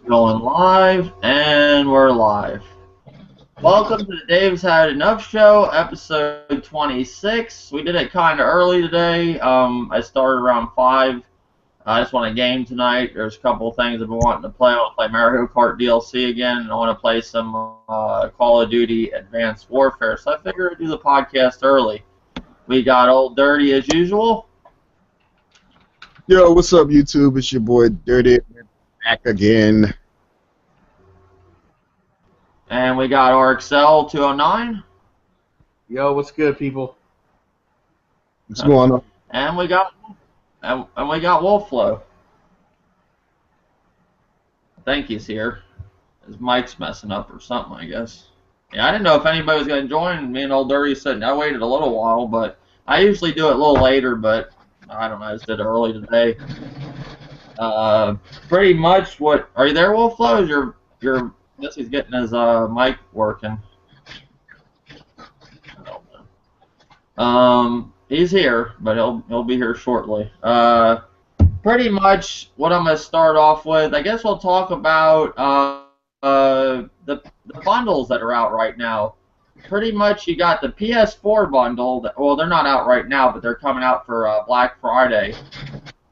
Going live, and we're live. Welcome to the Dave's Had Enough Show, episode 26. We did it kind of early today. I started around 5. I just want a game tonight. There's a couple of things I've been wanting to play. I want to play Mario Kart DLC again, and I want to play some Call of Duty Advanced Warfare. So I figured I'd do the podcast early. We got Old Dirty as usual. Yo, what's up, YouTube? It's your boy Dirty back again. And we got RXL 209. Yo, what's good, people? What's going on? And we got Wolfflow. I think he's here. His mic's messing up or something, I guess. Yeah, I didn't know if anybody was going to join. Me and Old Dirty said I waited a little while, but I usually do it a little later, but I don't know. I just did it early today. Pretty much what... Are you there, Wolfflow? I guess he's getting his mic working. I don't know. He's here, but he'll be here shortly. Pretty much what I'm going to start off with, I guess we'll talk about the bundles that are out right now. Pretty much you got the PS4 bundle. Well, they're not out right now, but they're coming out for Black Friday.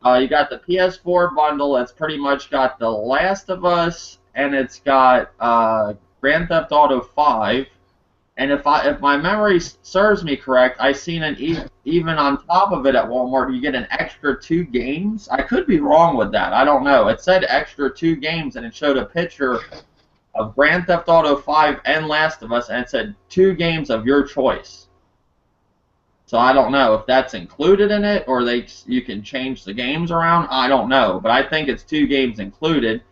You got the PS4 bundle. It's pretty much got The Last of Us, and it's got Grand Theft Auto 5. And if my memory serves me correct, I seen an even on top of it at Walmart, you get an extra 2 games. I could be wrong with that. I don't know. It said extra 2 games, and it showed a picture of Grand Theft Auto 5 and Last of Us, and it said 2 games of your choice. So I don't know if that's included in it, or you can change the games around. I don't know, but I think it's 2 games included.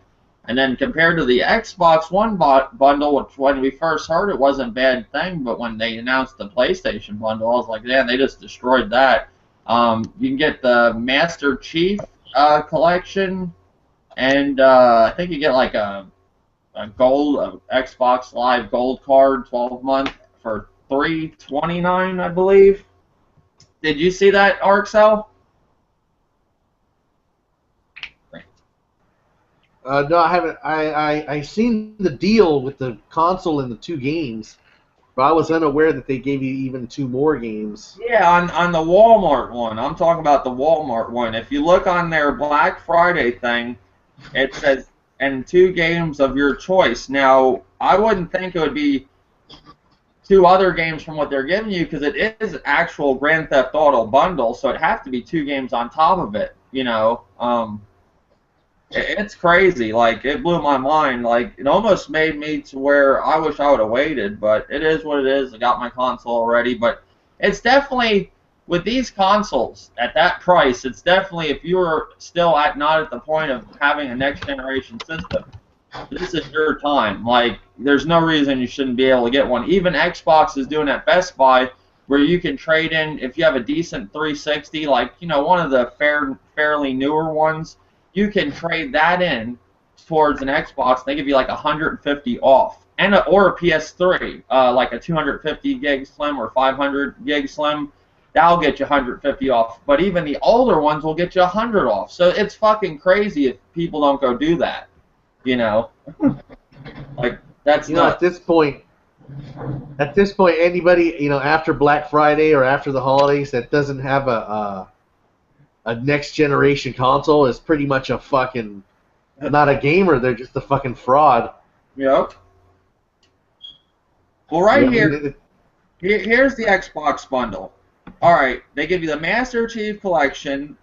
And then compared to the Xbox One bundle, which when we first heard it wasn't a bad thing, but when they announced the PlayStation bundle, I was like, damn, they just destroyed that. You can get the Master Chief collection, and I think you get like a Xbox Live Gold card, 12-month for $329, I believe. Did you see that, RXL? No, I haven't. I seen the deal with the console and the 2 games, but I was unaware that they gave you even 2 more games. Yeah, on the Walmart one. I'm talking about the Walmart one. If you look on their Black Friday thing, it says, and 2 games of your choice. Now, I wouldn't think it would be 2 other games from what they're giving you, because it is actual Grand Theft Auto bundle, so it'd have to be 2 games on top of it, you know. It's crazy. Like, it blew my mind. Like, it almost made me to where I wish I would have waited, but it is what it is. I got my console already, but it's definitely, with these consoles at that price, it's definitely, if you're still not at the point of having a next generation system, this is your time. Like, there's no reason you shouldn't be able to get one. Even Xbox is doing at Best Buy, where you can trade in, if you have a decent 360, like, you know, one of the fairly newer ones, you can trade that in towards an Xbox. They give you like 150 off, or a PS3, like a 250 gig slim or 500 gig slim. That'll get you 150 off. But even the older ones will get you 100 off. So it's fucking crazy if people don't go do that. You know, like that's at this point, anybody after Black Friday or after the holidays that doesn't have a next generation console is pretty much a fucking not a gamer. They're just a fucking fraud. Yep. Well, here's the Xbox bundle. All right, they give you the Master Chief Collection.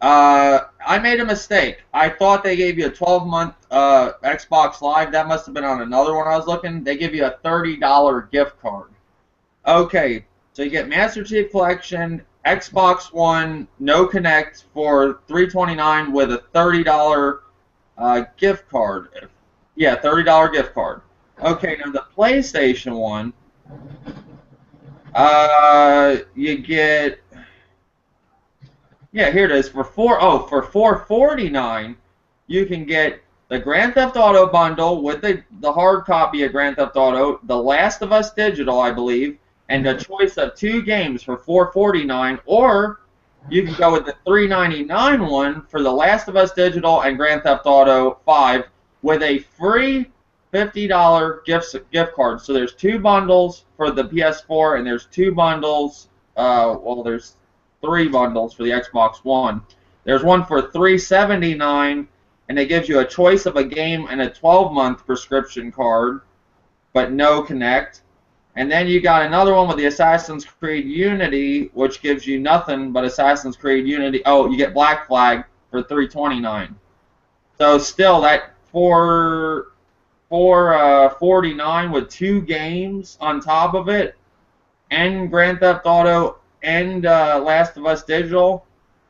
I made a mistake. I thought they gave you a 12-month Xbox Live. That must have been on another one I was looking. They give you a $30 gift card. Okay, so you get Master Chief Collection, Xbox One, no Connect for $329 with a $30 gift card. Yeah, $30 gift card. Okay, now the PlayStation one, you get. Yeah, here it is. For $449, you can get the Grand Theft Auto bundle with the hard copy of Grand Theft Auto, The Last of Us digital, I believe, and a choice of 2 games for $449, or you can go with the $399 one for The Last of Us digital and Grand Theft Auto 5, with a free $50 gift card. So there's 2 bundles for the PS4, and there's 2 bundles. Well, there's 3 bundles for the Xbox One. There's one for $379, and it gives you a choice of a game and a 12-month prescription card, but no Connect. And then you got another one with the Assassin's Creed Unity, which gives you nothing but Assassin's Creed Unity. Oh, you get Black Flag for $329. So still, that $449 with 2 games on top of it, and Grand Theft Auto and Last of Us Digital,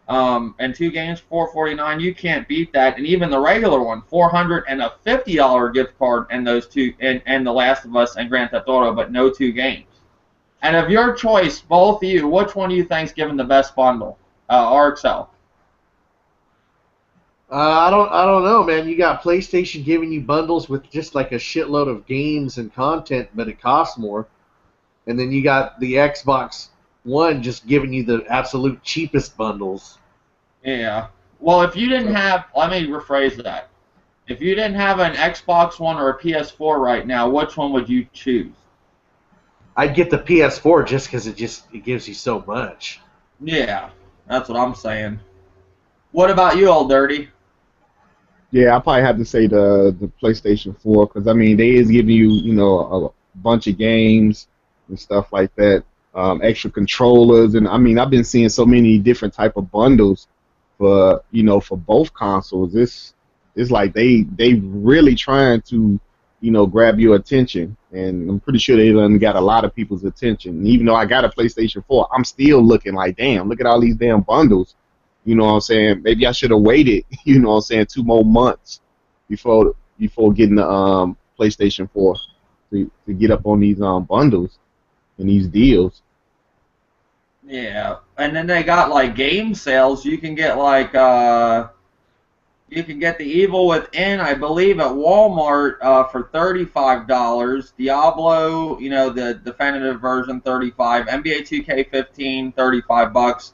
and 2 games for $449. You can't beat that. And even the regular one, $400 and a $50 gift card, and those 2, and the Last of Us and Grand Theft Auto, but no 2 games. And of your choice, both of you, which one do you think's given the best bundle? RXL. I don't know, man. You got PlayStation giving you bundles with just like a shitload of games and content, but it costs more. And then you got the Xbox One just giving you the absolute cheapest bundles. Yeah. Well, if you didn't have, let me rephrase that. If you didn't have an Xbox One or a PS4 right now, which one would you choose? I'd get the PS4 just because it gives you so much. Yeah, that's what I'm saying. What about you, Old Dirty? Yeah, I probably have to say the PlayStation 4, because I mean they is giving you, you know, a bunch of games and stuff like that, extra controllers, and I mean I've been seeing so many different type of bundles for, you know, for both consoles. It's like they really trying to, you know, grab your attention, and I'm pretty sure they done got a lot of people's attention. And even though I got a PlayStation 4, I'm still looking like, damn, look at all these damn bundles. You know what I'm saying? Maybe I should have waited, you know what I'm saying, 2 more months before getting the PlayStation 4 to get up on these bundles and these deals. Yeah, and then they got like game sales. You can get like you can get The Evil Within, I believe, at Walmart for $35. Diablo, you know, the definitive version, $35. NBA 2K15, $35.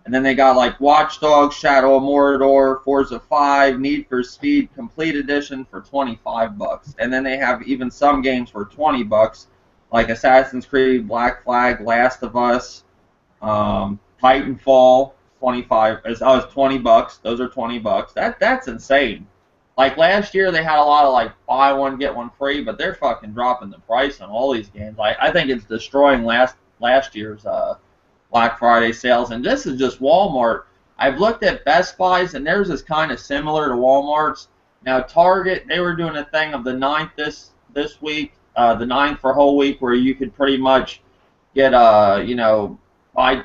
And then they got like Watch Dogs, Shadow of Mordor, Forza 5, Need for Speed Complete Edition for $25. And then they have even some games for $20, like Assassin's Creed, Black Flag, Last of Us, Titanfall, 25. It's $20. Those are $20. That's insane. Like last year, they had a lot of like buy one get one free, but they're fucking dropping the price on all these games. Like I think it's destroying last year's Black Friday sales, and this is just Walmart. I've looked at Best Buy's, and theirs is kind of similar to Walmart's. Now Target, they were doing a thing of the 9th this week, the 9th for a whole week, where you could pretty much get you know, buy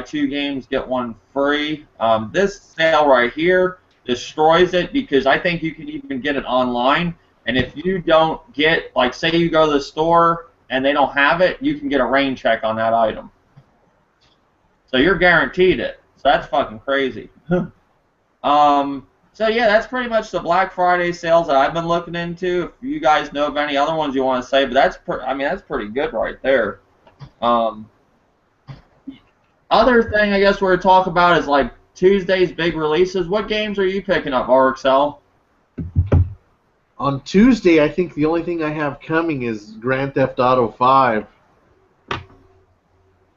2 games get 1 free. This sale right here destroys it, because I think you can even get it online, and if you don't get, like, say you go to the store and they don't have it, you can get a rain check on that item. So you're guaranteed it. So that's fucking crazy. So yeah, that's pretty much the Black Friday sales that I've been looking into. If you guys know of any other ones you want to say, but that's that's pretty good right there. Other thing I guess we're going to talk about is like Tuesday's big releases. What games are you picking up, RXL? On Tuesday, I think the only thing I have coming is Grand Theft Auto 5.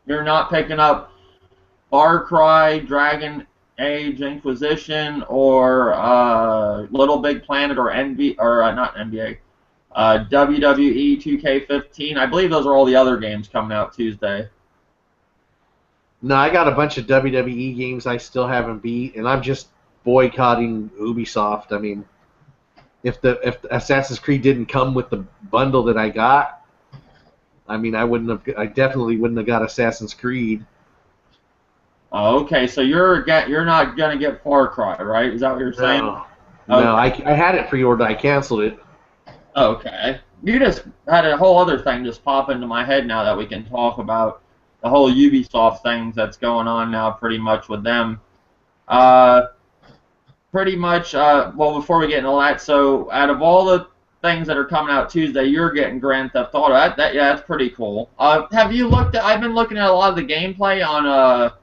You're not picking up Far Cry, Dragon Age Inquisition, or Little Big Planet, or not NBA, WWE 2K15. I believe those are all the other games coming out Tuesday. No, I got a bunch of WWE games I still haven't beat, and I'm just boycotting Ubisoft. I mean, if Assassin's Creed didn't come with the bundle that I got, I mean, I definitely wouldn't have got Assassin's Creed. Okay, so you're not gonna get Far Cry, right? Is that what you're saying? No, I had it pre-ordered. I canceled it. Okay. You just had a whole other thing just pop into my head now that we can talk about. The whole Ubisoft things that's going on now pretty much with them. Pretty much, well, before we get into that, so out of all the things that are coming out Tuesday, you're getting Grand Theft Auto. Yeah, that's pretty cool. Have you looked at, I've been looking at a lot of the gameplay on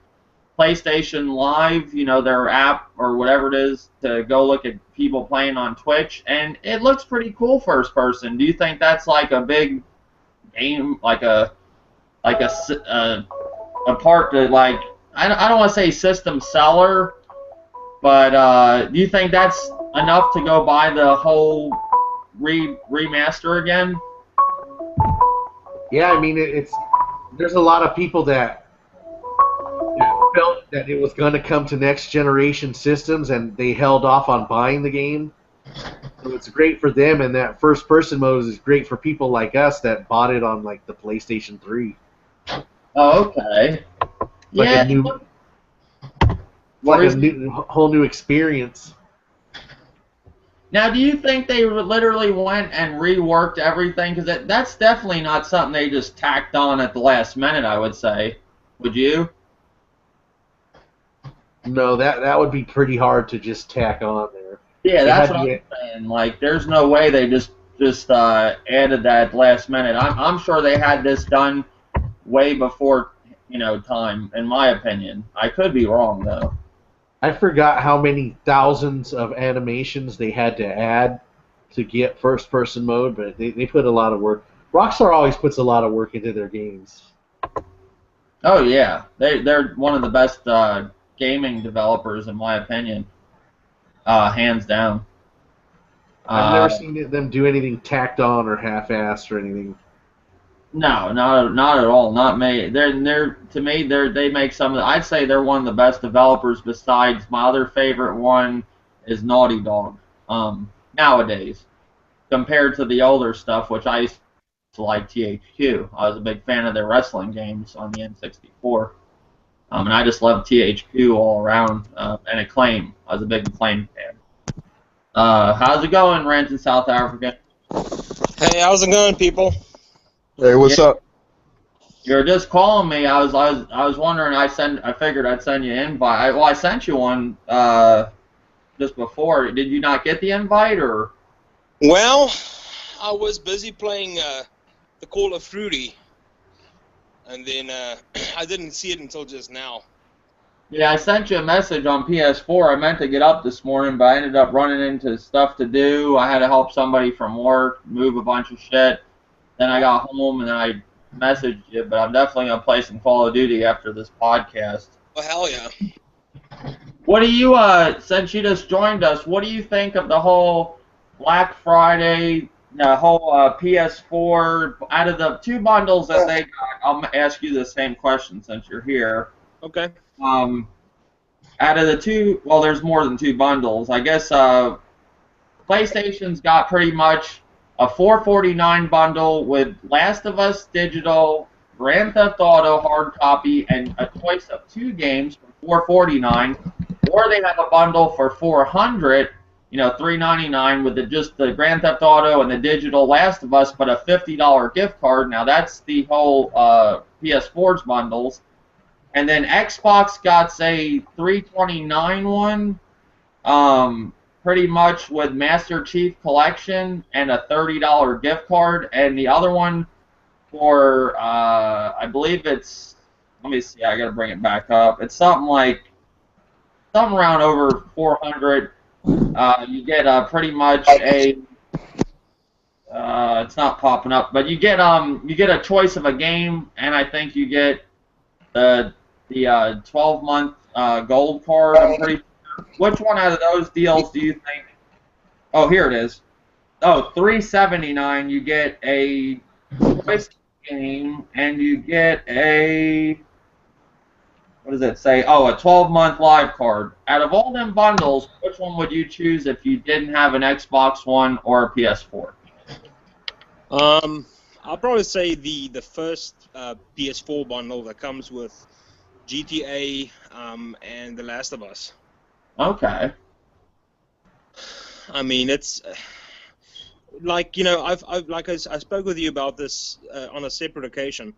PlayStation Live, their app or whatever it is, to go look at people playing on Twitch, and it looks pretty cool first person. Do you think that's like a big game, like a part to, like, I don't want to say system seller, but do you think that's enough to go buy the whole remaster again? Yeah, I mean, there's a lot of people that felt that it was going to come to next generation systems, and they held off on buying the game. So it's great for them, and that first person mode is great for people like us that bought it on like the PlayStation 3. Oh, okay. Like yeah. Whole new experience. Now, do you think they literally went and reworked everything? Because that's definitely not something they just tacked on at the last minute, I would say. Would you? No, that would be pretty hard to just tack on there. Yeah, that's what I'm saying. Like, there's no way they just added that last minute. I'm sure they had this done way before, time, in my opinion. I could be wrong, though. I forgot how many thousands of animations they had to add to get first-person mode, but they put a lot of work. Rockstar always puts a lot of work into their games. Oh, yeah. They're one of the best gaming developers, in my opinion. Hands down. I've never seen them do anything tacked on or half-assed or anything. No, not at all. Not me. To me, they make some of the, I'd say they're one of the best developers. Besides, my other favorite one is Naughty Dog. Nowadays, compared to the older stuff, which I used to like THQ. I was a big fan of their wrestling games on the N64. And I just love THQ all around. And Acclaim. I was a big Acclaim fan. How's it going, Ranting, South Africa? Hey, how's it going, people? Hey, what's up? You're just calling me. I was wondering. I figured I'd send you an invite. I sent you one just before. Did you not get the invite, or? Well, I was busy playing the Call of Duty, and then I didn't see it until just now. Yeah, I sent you a message on PS4. I meant to get up this morning, but I ended up running into stuff to do. I had to help somebody from work move a bunch of shit. Then I got home and then I messaged you, but I'm definitely going to play some Call of Duty after this podcast. Oh, hell yeah. What do you, since you just joined us, what do you think of the whole Black Friday, the whole PS4, out of the two bundles that they got? I'll ask you the same question since you're here. Okay. Out of the two, well, there's more than two bundles. I guess PlayStation's got pretty much a $4.49 bundle with Last of Us Digital, Grand Theft Auto hard copy, and a choice of two games for $4.49. Or they have a bundle for $400, $3.99 with just the Grand Theft Auto and the digital Last of Us, but a $50 gift card. Now that's the whole PS4's bundles. And then Xbox got a $3.29 one. Pretty much with Master Chief Collection and a $30 gift card, and the other one for I believe it's, let me see, I gotta bring it back up. It's something around over $400. You get pretty much a it's not popping up, but you get a choice of a game, and I think you get the 12-month gold card. I'm pretty. Which one out of those deals do you think? Oh, here it is. Oh, $3.79. You get a choice game, and you get a, what does it say? Oh, a 12-month live card. Out of all them bundles, which one would you choose if you didn't have an Xbox One or a PS4? I'll probably say the first PS4 bundle that comes with GTA and The Last of Us. Okay. I mean, it's like, I spoke with you about this on a separate occasion.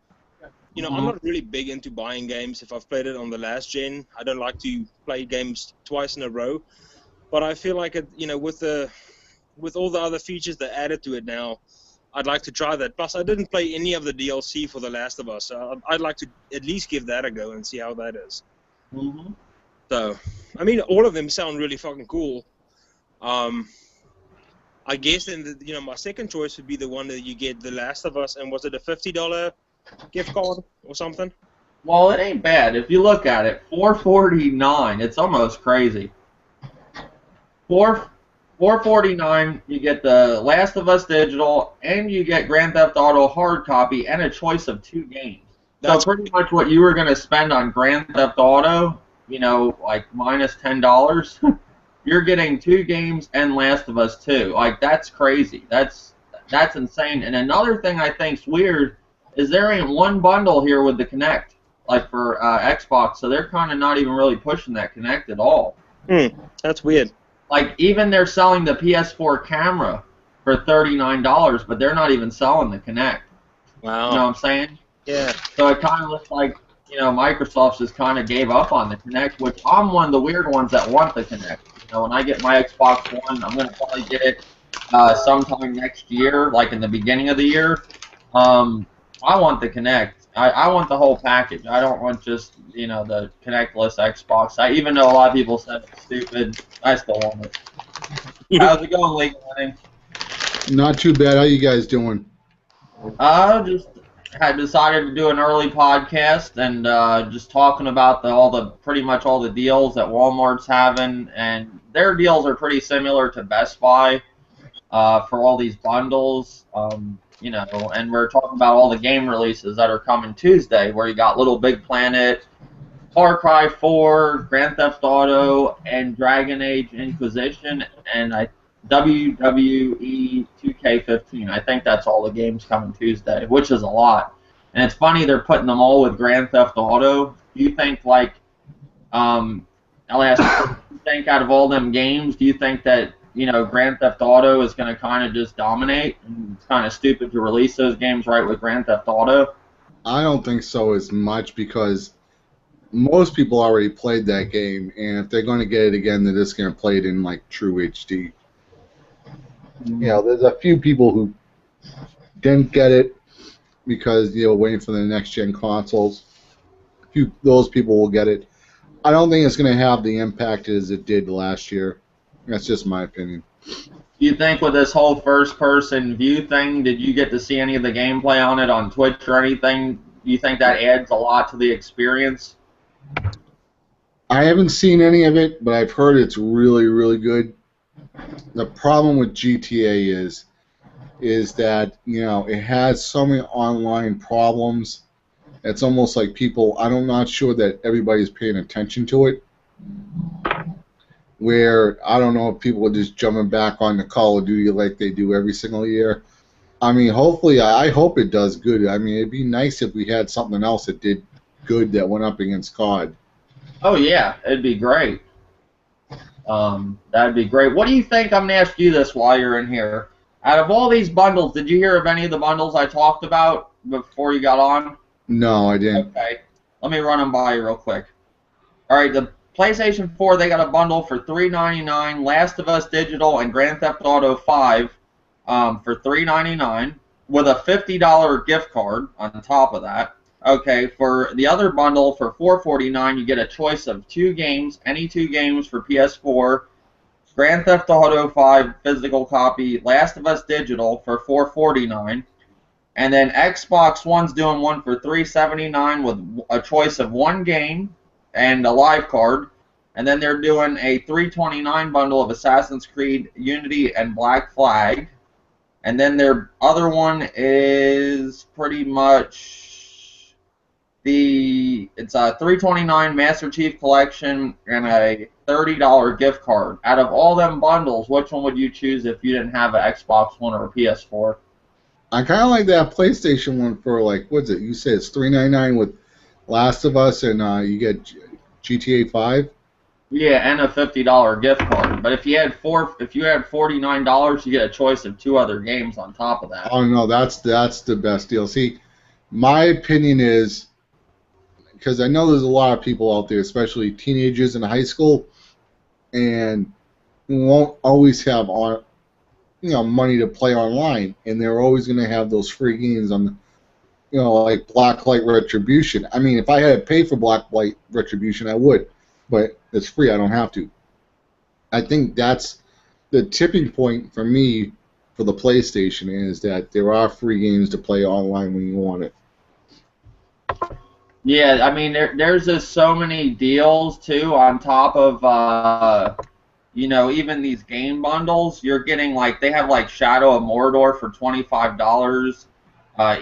I'm not really big into buying games if I've played it on the last gen. I don't like to play games twice in a row. But I feel like with all the other features that added to it now, I'd like to try that. Plus, I didn't play any of the DLC for The Last of Us, so I'd like to at least give that a go and see how that is. Mm-hmm. So, I mean, all of them sound really fucking cool. I guess then, my second choice would be the one that you get The Last of Us, and was it a $50 gift card or something? Well, it ain't bad. If you look at it, $4.49. It's almost crazy. $4.49. You get The Last of Us digital, and you get Grand Theft Auto hard copy, and a choice of 2 games. That's So pretty much what you were gonna spend on Grand Theft Auto, like minus $10, you're getting 2 games and Last of Us 2. Like that's crazy. That's insane. And another thing I think's weird is there ain't one bundle here with the Kinect, like for Xbox. So they're kind of not even really pushing that Kinect at all. That's weird. Like even they're selling the PS4 camera for $39, but they're not even selling the Kinect. Wow. You know what I'm saying? Yeah. So it kind of looks like, Microsoft just kind of gave up on the Kinect, which I'm one of the weird ones that want the Kinect. When I get my Xbox One, I'm going to probably get it sometime next year, like in the beginning of the year. I want the Kinect. I want the whole package. I don't want just, the Kinect-less Xbox. Even though a lot of people said it's stupid, I still want it. How's it going, League? Not too bad. How you guys doing? Just had decided to do an early podcast and just talking about pretty much all the deals that Walmart's having, and their deals are pretty similar to Best Buy for all these bundles, and we're talking about all the game releases that are coming Tuesday, where you got Little Big Planet, Far Cry 4, Grand Theft Auto, and Dragon Age Inquisition, and WWE 2K15. I think that's all the games coming Tuesday, which is a lot. And it's funny they're putting them all with Grand Theft Auto. Do you think, I'll ask, do you think out of all them games, do you think that, Grand Theft Auto is going to kind of just dominate? And it's kind of stupid to release those games right with Grand Theft Auto? I don't think so as much because most people already played that game, and if they're going to get it again, they're just going to play it in like true HD. There's a few people who didn't get it because waiting for the next gen consoles. Those people will get it. I don't think it's going to have the impact as it did last year. That's just my opinion. Do you think with this whole first-person view thing, did you get to see any of the gameplay on it on Twitch or anything? Do you think that adds a lot to the experience? I haven't seen any of it, but I've heard it's really, really good. The problem with GTA is that it has so many online problems. It's almost like I'm not sure that everybody's paying attention to it. Where I don't know if people are just jumping back on the Call of Duty like they do every single year. I mean, hopefully, I hope it does good. I mean, it'd be nice if we had something else that did good that went up against COD. Oh yeah, it'd be great. That'd be great. What do you think? I'm gonna ask you this while you're in here. Out of all these bundles, did you hear of any of the bundles I talked about before you got on? No, I didn't. Okay, let me run them by you real quick. All right, the PlayStation 4, they got a bundle for $3.99, Last of Us Digital and Grand Theft Auto 5 for $3.99 with a $50 gift card on top of that. Okay, for the other bundle for $4.49, you get a choice of 2 games, any 2 games for PS4, Grand Theft Auto 5 physical copy, Last of Us Digital for $4.49, and then Xbox One's doing one for $3.79 with a choice of 1 game and a live card, and then they're doing a $3.29 bundle of Assassin's Creed Unity and Black Flag, and then their other one is pretty much it's a $3.29 Master Chief Collection and a $30 gift card. Out of all them bundles, which one would you choose if you didn't have an Xbox One or a PS4? I kind of like that PlayStation one for what's it? You said it's $3.99 with Last of Us, and you get GTA 5. Yeah, and a $50 gift card. But if you had $49, you get a choice of 2 other games on top of that. Oh no, that's the best deal. See, my opinion is, because I know there's a lot of people out there, especially teenagers in high school, and won't always have money to play online, and they're always going to have those free games on like Blacklight Retribution. I mean, if I had to pay for Blacklight Retribution, I would, but it's free. I don't have to. I think that's the tipping point for me for the PlayStation is that there are free games to play online when you want it. Yeah, I mean, there's just so many deals too on top of even these game bundles. You're getting like they have like Shadow of Mordor for $25,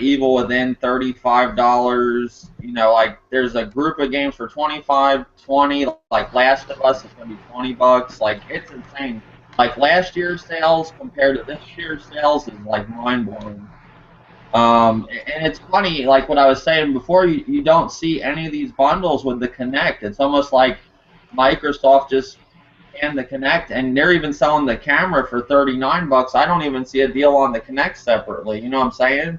Evil Within $35. Like there's a group of games for 25, 20. Like Last of Us is gonna be $20. Like it's insane. Like last year's sales compared to this year's sales is like mind blowing. And it's funny, like what I was saying before, you don't see any of these bundles with the Kinect. It's almost like Microsoft just canned the Kinect, and they're even selling the camera for $39. I don't even see a deal on the Kinect separately. You know what I'm saying?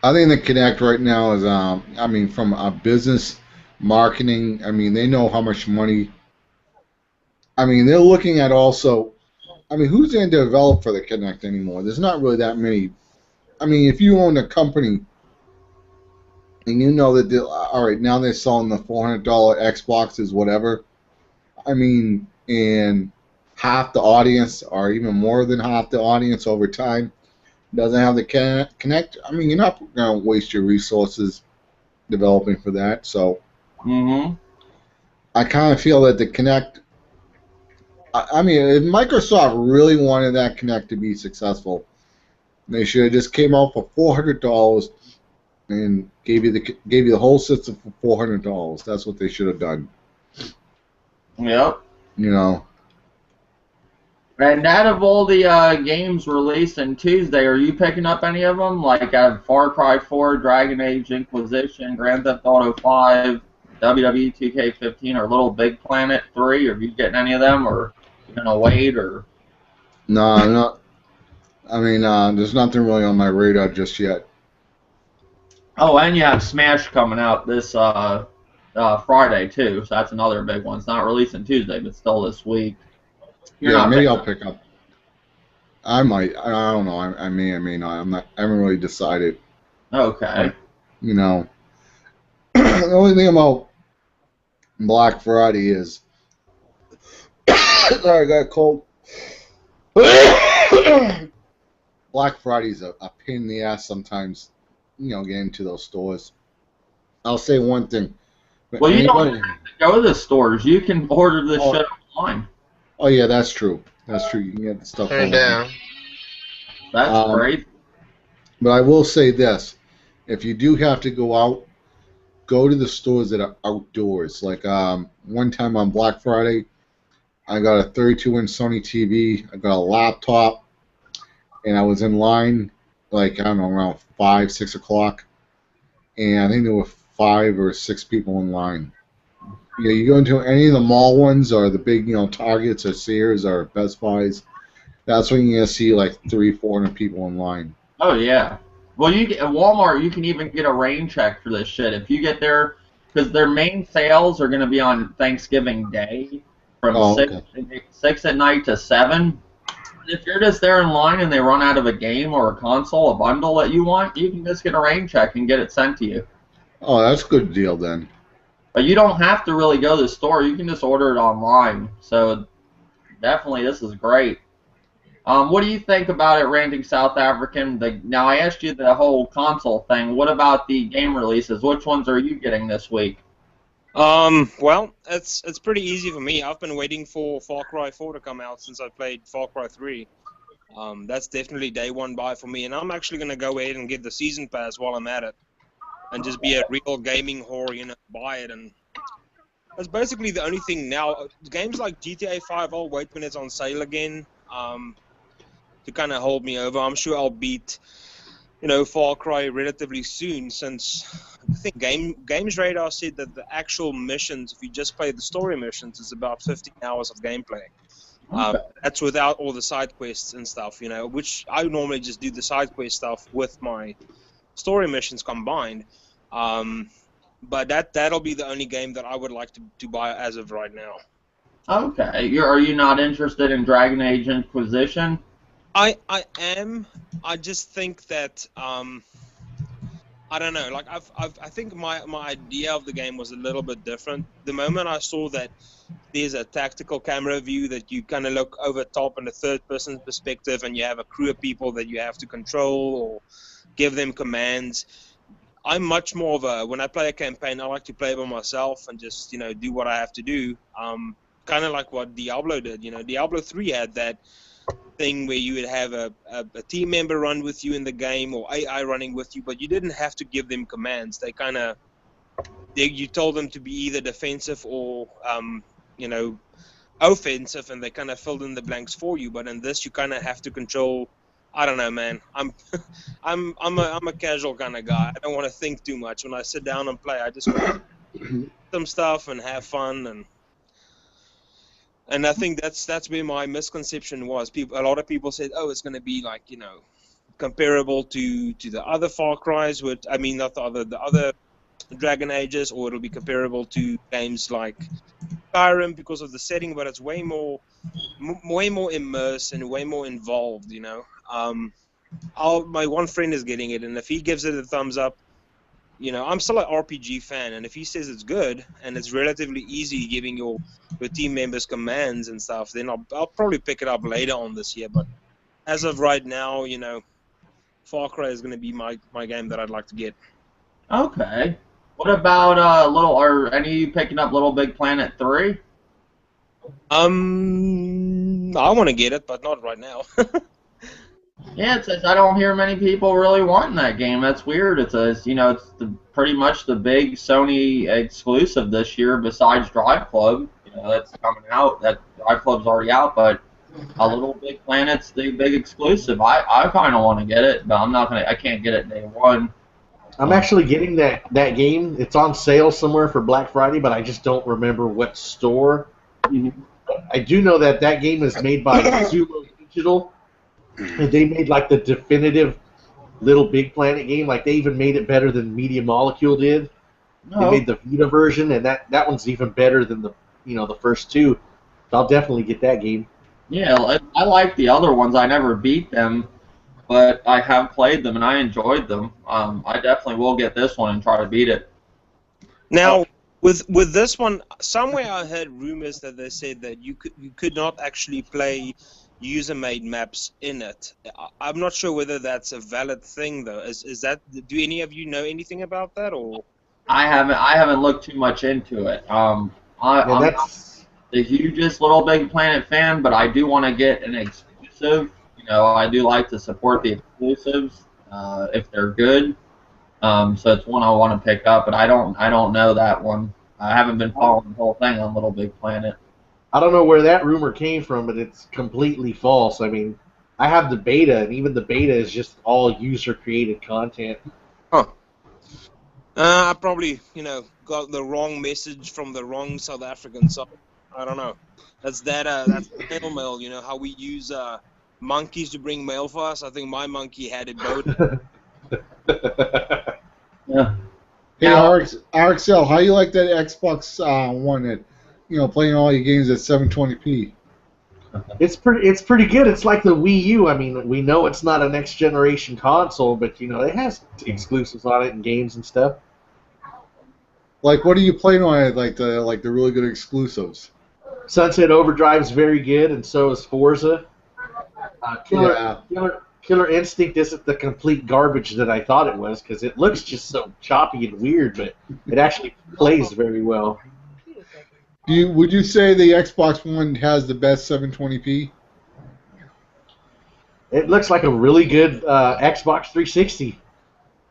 I think the Kinect right now is, I mean, from a business marketing, I mean, they know how much money. I mean, they're looking at also. I mean, who's going to develop for the Kinect anymore? There's not really that many. I mean, if you own a company and you know that, all right, now they're selling the $400 Xboxes, whatever. I mean, and half the audience, or even more than half the audience over time, doesn't have the Kinect. I mean, you're not going to waste your resources developing for that. So, I kind of feel that the Kinect. I mean, if Microsoft really wanted that Kinect to be successful, they should have just came out for $400 and gave you the whole system for $400. That's what they should have done. Yep. You know. And out of all the games released on Tuesday, are you picking up any of them? Like Far Cry 4, Dragon Age Inquisition, Grand Theft Auto 5, WWE 2K15, or Little Big Planet 3? Are you getting any of them, or you gonna wait, or? No, I'm not. I mean, there's nothing really on my radar just yet. Oh, and you have Smash coming out this Friday too, so that's another big one. It's not releasing Tuesday, but still this week. Yeah, maybe I'll pick up. I might. I don't know. I may or may not. I haven't really decided. Okay. You know, the only thing about Black Friday is. Sorry, I got a cold. Black Friday's a pain in the ass sometimes. Getting to those stores. I'll say one thing. Well, you don't have to go to the stores. You can order this shit online. Oh yeah, that's true. That's true. You can get the stuff Turn down. That's great. But I will say this: if you do have to go out, go to the stores that are outdoors. Like one time on Black Friday, I got a 32-inch Sony TV. I got a laptop, and I was in line, like I don't know, around 5, 6 o'clock, and I think there were 5 or 6 people in line. Yeah, you go into any of the mall ones or the big, Targets or Sears or Best Buys, that's when you're gonna see like 300, 400 people in line. Oh yeah. Well, at Walmart, you can even get a rain check for this shit if you get there, because their main sales are gonna be on Thanksgiving Day from 6 at night to 7. If you're just there in line and they run out of a game or a console, a bundle that you want, you can just get a rain check and get it sent to you. Oh, that's a good deal then. But you don't have to really go to the store. You can just order it online. So definitely, this is great. What do you think about it, Ranting South African? Now, I asked you the whole console thing. What about the game releases? Which ones are you getting this week? Well, it's pretty easy for me. I've been waiting for Far Cry 4 to come out since I played Far Cry 3. That's definitely day one buy for me, and I'm actually going to go ahead and get the season pass while I'm at it, and just be a real gaming whore, buy it. And that's basically the only thing now. Games like GTA 5, I'll wait when it's on sale again, to kind of hold me over. I'm sure I'll beat, Far Cry relatively soon, since I think Games Radar said that the actual missions, if you just play the story missions, is about 15 hours of gameplay. Okay. That's without all the side quests and stuff, which I normally just do the side quest stuff with my story missions combined. But that'll be the only game that I would like to buy as of right now. Okay. Are you not interested in Dragon Age Inquisition? I am. I just think that I don't know. Like I think my idea of the game was a little bit different. The moment I saw that there's a tactical camera view that you kind of look over top in a third-person perspective, and you have a crew of people that you have to control or give them commands. I'm much more of a, when I play a campaign, I like to play by myself and just, do what I have to do. Kind of like what Diablo did. Diablo 3 had that thing where you would have a team member run with you in the game or AI running with you, but you didn't have to give them commands. You told them to be either defensive or, offensive, and they kind of filled in the blanks for you. But in this, you kind of have to control. I don't know, man. I'm a casual kind of guy. I don't want to think too much when I sit down and play. I just want to do some stuff and have fun, and I think that's where my misconception was. A lot of people said, "Oh, it's going to be like comparable to the other Far Cry's," not the other Dragon Ages, or it'll be comparable to games like Skyrim because of the setting, but it's way more immersed and way more involved. My one friend is getting it, and if he gives it a thumbs up, I'm still an RPG fan, and if he says it's good and it's relatively easy giving your team members commands and stuff, then I'll probably pick it up later on this year. But as of right now, Far Cry is going to be my game that I'd like to get. Okay. What about are any of you picking up Little Big Planet 3? I want to get it, but not right now. Yeah, I don't hear many people really wanting that game. That's weird. It's pretty much the big Sony exclusive this year besides Drive Club. That's coming out. That Drive Club's already out, but a Little Big Planet's the big exclusive. I kind of want to get it, but I can't get it day one. I'm actually getting that game. It's on sale somewhere for Black Friday, but I just don't remember what store. Mm-hmm. I do know that game is made by Sumo Digital, and they made like the definitive Little Big Planet game. Like they even made it better than Media Molecule did. They made the Vita version, and that one's even better than the first two. So I'll definitely get that game. Yeah, I like the other ones. I never beat them, but I have played them and I enjoyed them. I definitely will get this one and try to beat it. Now, with this one, somewhere I heard rumors that they said that you could not actually play user-made maps in it. I'm not sure whether that's a valid thing though. Is that? Do any of you know anything about that, or? I haven't looked too much into it. I'm not the hugest Little Big Planet fan, but I do want to get an exclusive. I do like to support the exclusives if they're good. So it's one I want to pick up, but I don't know that one. I haven't been following the whole thing on Little Big Planet. I don't know where that rumor came from, but it's completely false. I mean, I have the beta, and even the beta is just all user-created content. Huh. I probably, got the wrong message from the wrong South African side. I don't know. That's snail mail, how we use monkeys to bring mail for us. I think my monkey had it boat. Yeah. Hey, RXL, how you like that Xbox One that, playing all your games at 720p? It's pretty good. It's like the Wii U. I mean, we know it's not a next generation console, but it has exclusives on it and games and stuff. Like, what are you playing on it? Like the really good exclusives? Sunset Overdrive's very good, and so is Forza. Killer Instinct isn't the complete garbage that I thought it was, because it looks just so choppy and weird, but it actually plays very well. Would you say the Xbox One has the best 720p? It looks like a really good Xbox 360.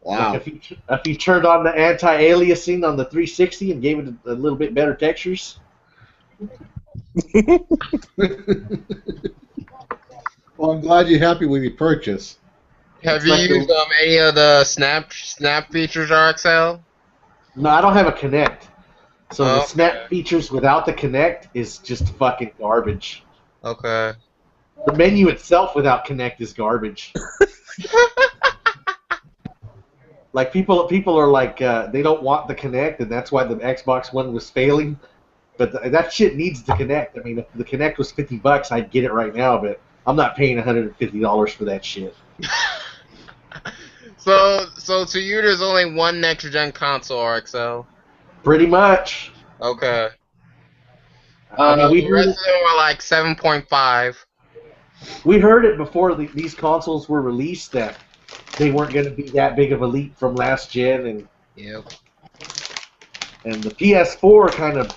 Wow. Like if you turned on the anti-aliasing on the 360 and gave it a little bit better textures. Well, I'm glad you're happy with your purchase. Have you used any of the snap features, RXL? No, I don't have a Kinect. So the Okay. snap features without the Kinect is just fucking garbage. Okay. The menu itself without Kinect is garbage. Like people are like they don't want the Kinect, and that's why the Xbox One was failing. But that shit needs the Kinect. I mean, if the Kinect was $50, I'd get it right now. But I'm not paying $150 for that shit. So to you, there's only one next gen console, RXL. Pretty much. Okay. I mean, Uh, we The heard rest it. of them were like 7.5. We heard it before these consoles were released that they weren't going to be that big of a leap from last gen, Yep. and the PS4 kind of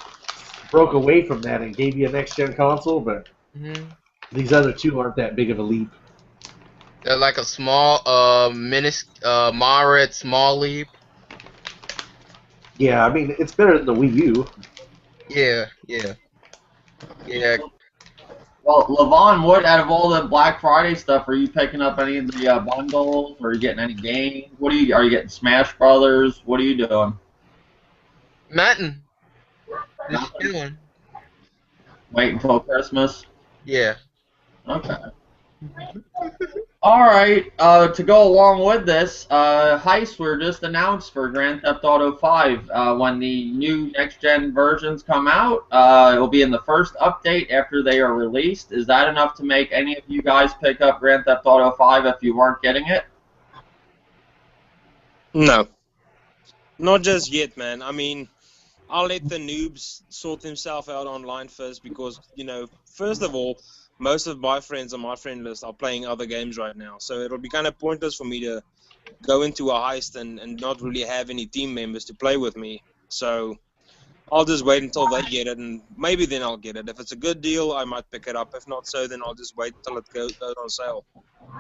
broke away from that and gave you a next gen console, but Hmm. these other two aren't that big of a leap. They're like a small, moderate, small leap. Yeah, I mean, it's better than the Wii U. Yeah, yeah, yeah. well, Lavon, what out of all the Black Friday stuff, are you picking up any of the bundles? Or are you getting any games? Are you getting Smash Brothers? What are you doing? Nothing. Just Nothing. chilling. Wait until Christmas. Yeah. Okay. All right. To go along with this, heists were just announced for Grand Theft Auto 5. When the new next-gen versions come out, it will be in the first update after they are released. Is that enough to make any of you guys pick up Grand Theft Auto 5 if you weren't getting it? No, not just yet, man. I mean, I'll let the noobs sort themselves out online first because, first of all, most of my friends on my friend list are playing other games right now. So it'll be kind of pointless for me to go into a heist and not really have any team members to play with me. So I'll just wait until they get it, and maybe then I'll get it. If it's a good deal, I might pick it up. If not so, then I'll just wait until it goes on sale.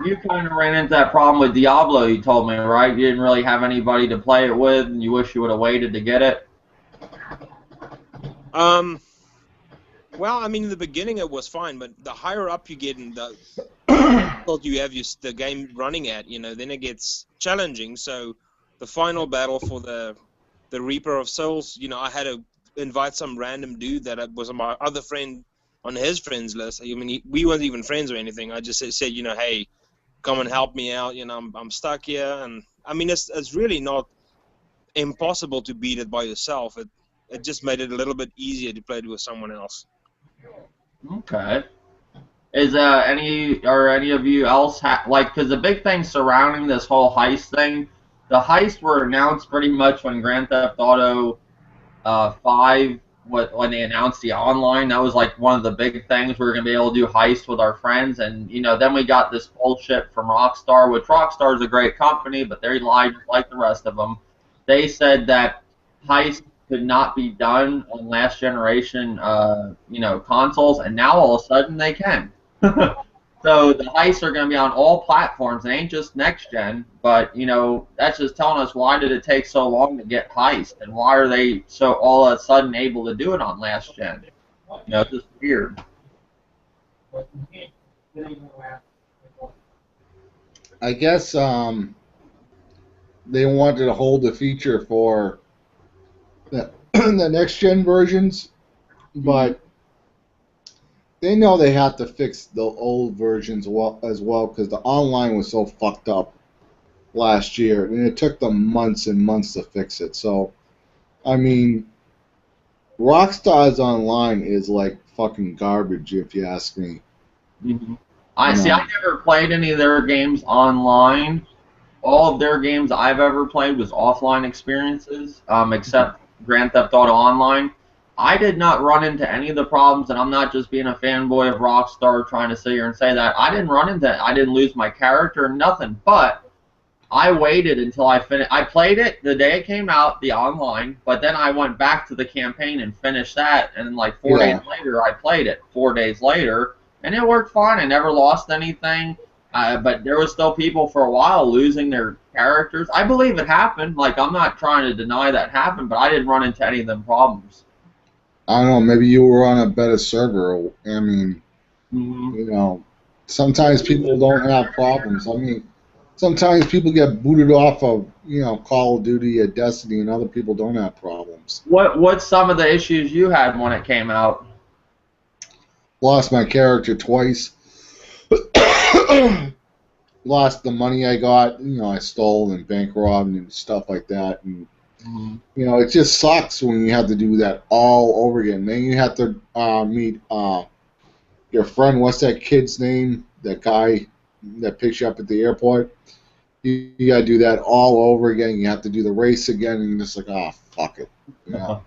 You kind of ran into that problem with Diablo, you told me, right? You didn't really have anybody to play it with, and you wish you would have waited to get it. Well, I mean, in the beginning it was fine, but the higher up you get and the difficult you have the game running at, then it gets challenging. So the final battle for the Reaper of Souls, I had to invite some random dude that was my other friend on his friends list. I mean, we weren't even friends or anything. I just said, hey, come and help me out. I'm stuck here, and I mean, it's really not impossible to beat it by yourself. It just made it a little bit easier to play it with someone else. Okay. Is any of you else because the big thing surrounding this whole heist thing, the heists were announced pretty much when Grand Theft Auto 5 when they announced the online. That was like one of the big things. We were gonna be able to do heists with our friends, and then we got this bullshit from Rockstar, which Rockstar is a great company, but they lied just like the rest of them. They said that heists could not be done on last generation consoles, and now all of a sudden they can. So the heists are going to be on all platforms. It ain't just next gen, but that's just telling us why did it take so long to get heist, and why are they so all of a sudden able to do it on last gen? It's just weird. I guess they wanted to hold the feature for the next gen versions, but they know they have to fix the old versions as well because the online was so fucked up last year, and it took them months and months to fix it. So, I mean, Rockstar's online is like fucking garbage, if you ask me. Mm-hmm. I never played any of their games online. All of their games I've ever played was offline experiences, except Grand Theft Auto Online. I did not run into any of the problems, and I'm not just being a fanboy of Rockstar trying to sit here and say that. I didn't lose my character, nothing, but I waited until I finished. I played it the day it came out, the online, but then I went back to the campaign and finished that, and then like 4 days later, I played it 4 days later, and it worked fine. I never lost anything. But there was still people for a while losing their characters. I believe it happened. Like, I'm not trying to deny that happened, but I didn't run into any of them problems. I don't know. Maybe you were on a better server. I mean, sometimes people don't have problems. I mean, sometimes people get booted off of, Call of Duty or Destiny, and other people don't have problems. What's some of the issues you had when it came out? Lost my character twice. Lost the money I got. I stole and bank robbed and stuff like that. And it just sucks when you have to do that all over again. Then you have to meet your friend. What's that kid's name? That guy that picks you up at the airport. you got to do that all over again. You have to do the race again, and you're just like, oh, fuck it. Yeah.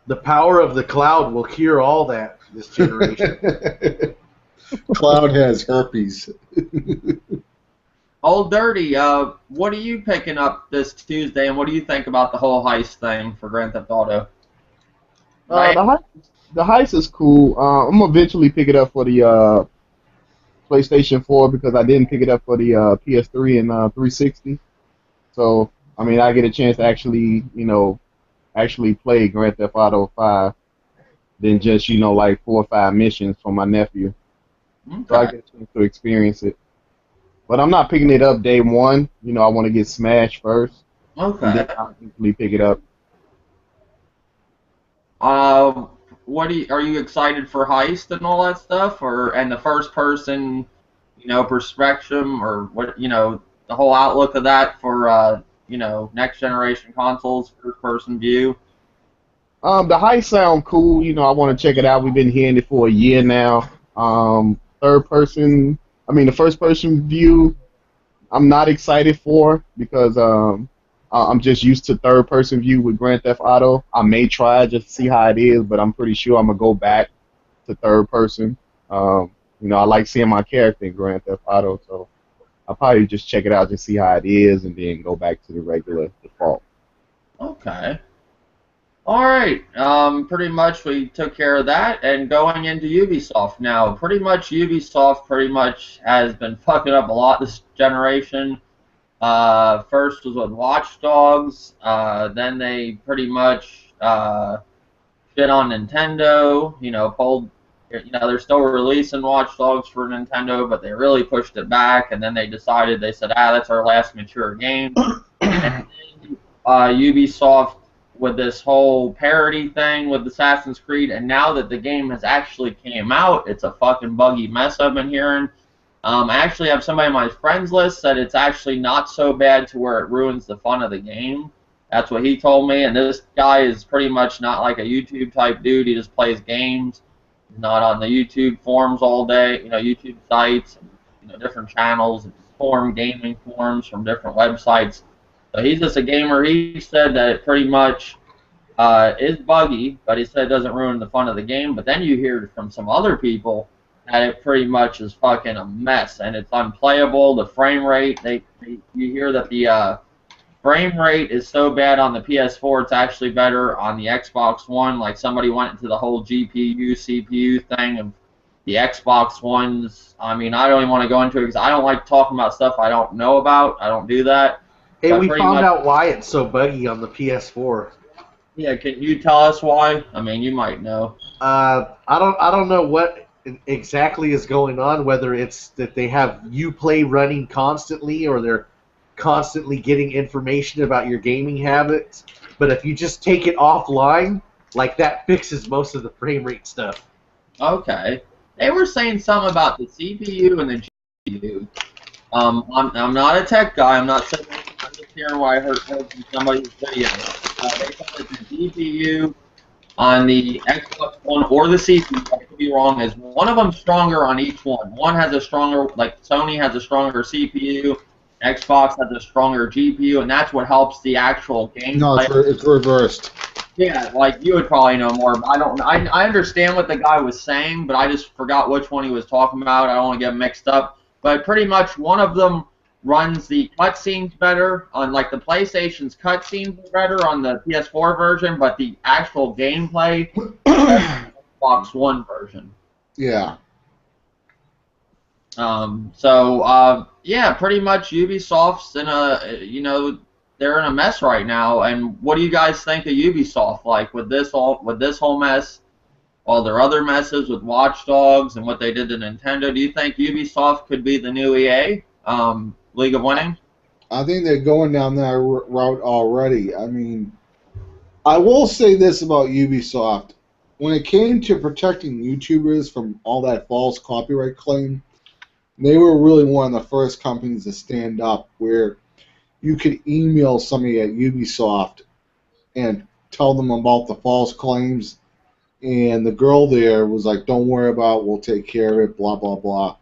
The power of the cloud will cure all that this generation. Cloud has herpes. Old Dirty, what are you picking up this Tuesday, and what do you think about the whole heist thing for Grand Theft Auto? The heist is cool. I'm gonna eventually pick it up for the PlayStation 4 because I didn't pick it up for the PS3 and 360. So I mean, I get a chance to actually, actually play Grand Theft Auto 5 than just, like 4 or 5 missions from my nephew. So I get a chance to experience it. But I'm not picking it up day one. I want to get Smash first. Okay. And then I'll eventually pick it up. Are you excited for heist and all that stuff, and the first person, perspective, or what, the whole outlook of that for next generation consoles, first person view? The heist sound cool. I want to check it out. We've been hearing it for a year now. The first person view, I'm not excited for because I'm just used to third person view with Grand Theft Auto. I may try just to see how it is, but I'm pretty sure I'm gonna go back to third person. I like seeing my character in Grand Theft Auto, so I'll probably just check it out, just see how it is, and then go back to the regular default. Okay. All right. Pretty much we took care of that, and going into Ubisoft now. Ubisoft has been fucking up a lot this generation. First was with Watch Dogs. Then they pretty much shit on Nintendo. They're still releasing Watch Dogs for Nintendo, but they really pushed it back. And then they said, that's our last mature game. And Ubisoft with this whole parody thing with Assassin's Creed, and now that the game has actually came out, it's a fucking buggy mess I've been hearing. I actually have somebody on my friends list said it's actually not so bad to where it ruins the fun of the game. That's what he told me, and this guy is pretty much not like a YouTube type dude. He just plays games. He's not on the YouTube forums all day, YouTube sites, and, different channels, and gaming forums from different websites. So he's just a gamer. He said that it pretty much is buggy, but he said it doesn't ruin the fun of the game. But then you hear from some other people that it pretty much is fucking a mess, and it's unplayable. The frame rate, you hear that the frame rate is so bad on the PS4, it's actually better on the Xbox One. Like somebody went into the whole GPU, CPU thing of the Xbox Ones. I mean, I don't even want to go into it because I don't like talking about stuff I don't know about. I don't do that. Hey, we found out why it's so buggy on the PS4. Yeah, can you tell us why? I mean, you might know. I don't know what exactly is going on, whether it's that they have Uplay running constantly or they're constantly getting information about your gaming habits. But if you just take it offline, like that fixes most of the frame rate stuff. Okay. They were saying something about the CPU and the GPU. I'm not a tech guy. I'm not saying. I'm just hearing what I heard from somebody's video. They said that the GPU on the Xbox One or the CPU, I could be wrong, is one of them stronger on each one. One has a stronger, like Sony has a stronger CPU, Xbox has a stronger GPU, and that's what helps the actual gameplay. No, it's reversed. Yeah, like you would probably know more. But I understand what the guy was saying, but I just forgot which one he was talking about. I don't want to get mixed up. But pretty much one of them runs the cutscenes better on, like, the PlayStation's cutscenes are better on the PS4 version, but the actual gameplay is the Xbox One version. Yeah. Yeah, pretty much Ubisoft's in they're in a mess right now. And what do you guys think of Ubisoft? Like with this whole mess, all their other messes with Watch Dogs and what they did to Nintendo, do you think Ubisoft could be the new EA, League of Winning? I think they're going down that route already. I mean, I will say this about Ubisoft. When it came to protecting YouTubers from all that false copyright claim, they were really one of the first companies to stand up where you could email somebody at Ubisoft and tell them about the false claims, and the girl there was like, don't worry about it, we'll take care of it, blah, blah, blah.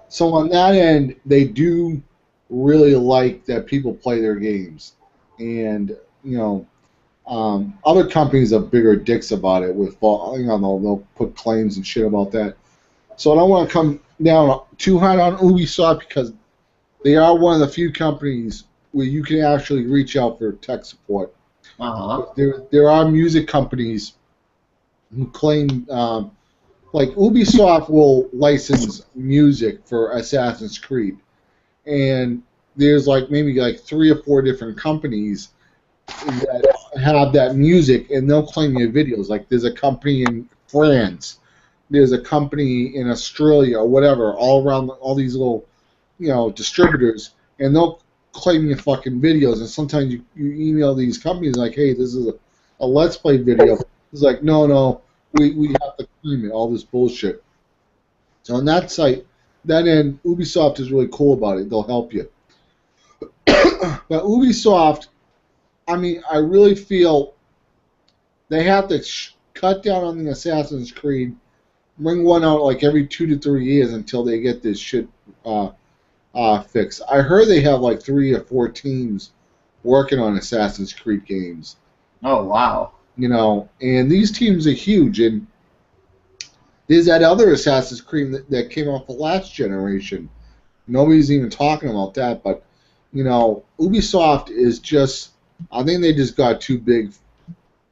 So on that end, they do really like that people play their games, and other companies are bigger dicks about it. They'll put claims and shit about that. So I don't want to come down too hard on Ubisoft because they are one of the few companies where you can actually reach out for tech support. Uh-huh. There are music companies who claim, like Ubisoft will license music for Assassin's Creed, and there's maybe 3 or 4 different companies that have that music, and they'll claim your videos. Like there's a company in France, there's a company in Australia, or whatever, all around all these little, distributors, and they'll claim your fucking videos. And sometimes you email these companies like, hey, this is a Let's Play video. It's like, no, we have to claim it, all this bullshit. So on that site, that end, Ubisoft is really cool about it. They'll help you. But Ubisoft, I mean, I really feel they have to cut down on the Assassin's Creed, bring one out every 2 to 3 years until they get this shit fixed. I heard they have 3 or 4 teams working on Assassin's Creed games. Oh, wow. And these teams are huge. And there's that other Assassin's Creed that came off the last generation. Nobody's even talking about that. But, Ubisoft is just, I think they just got too big,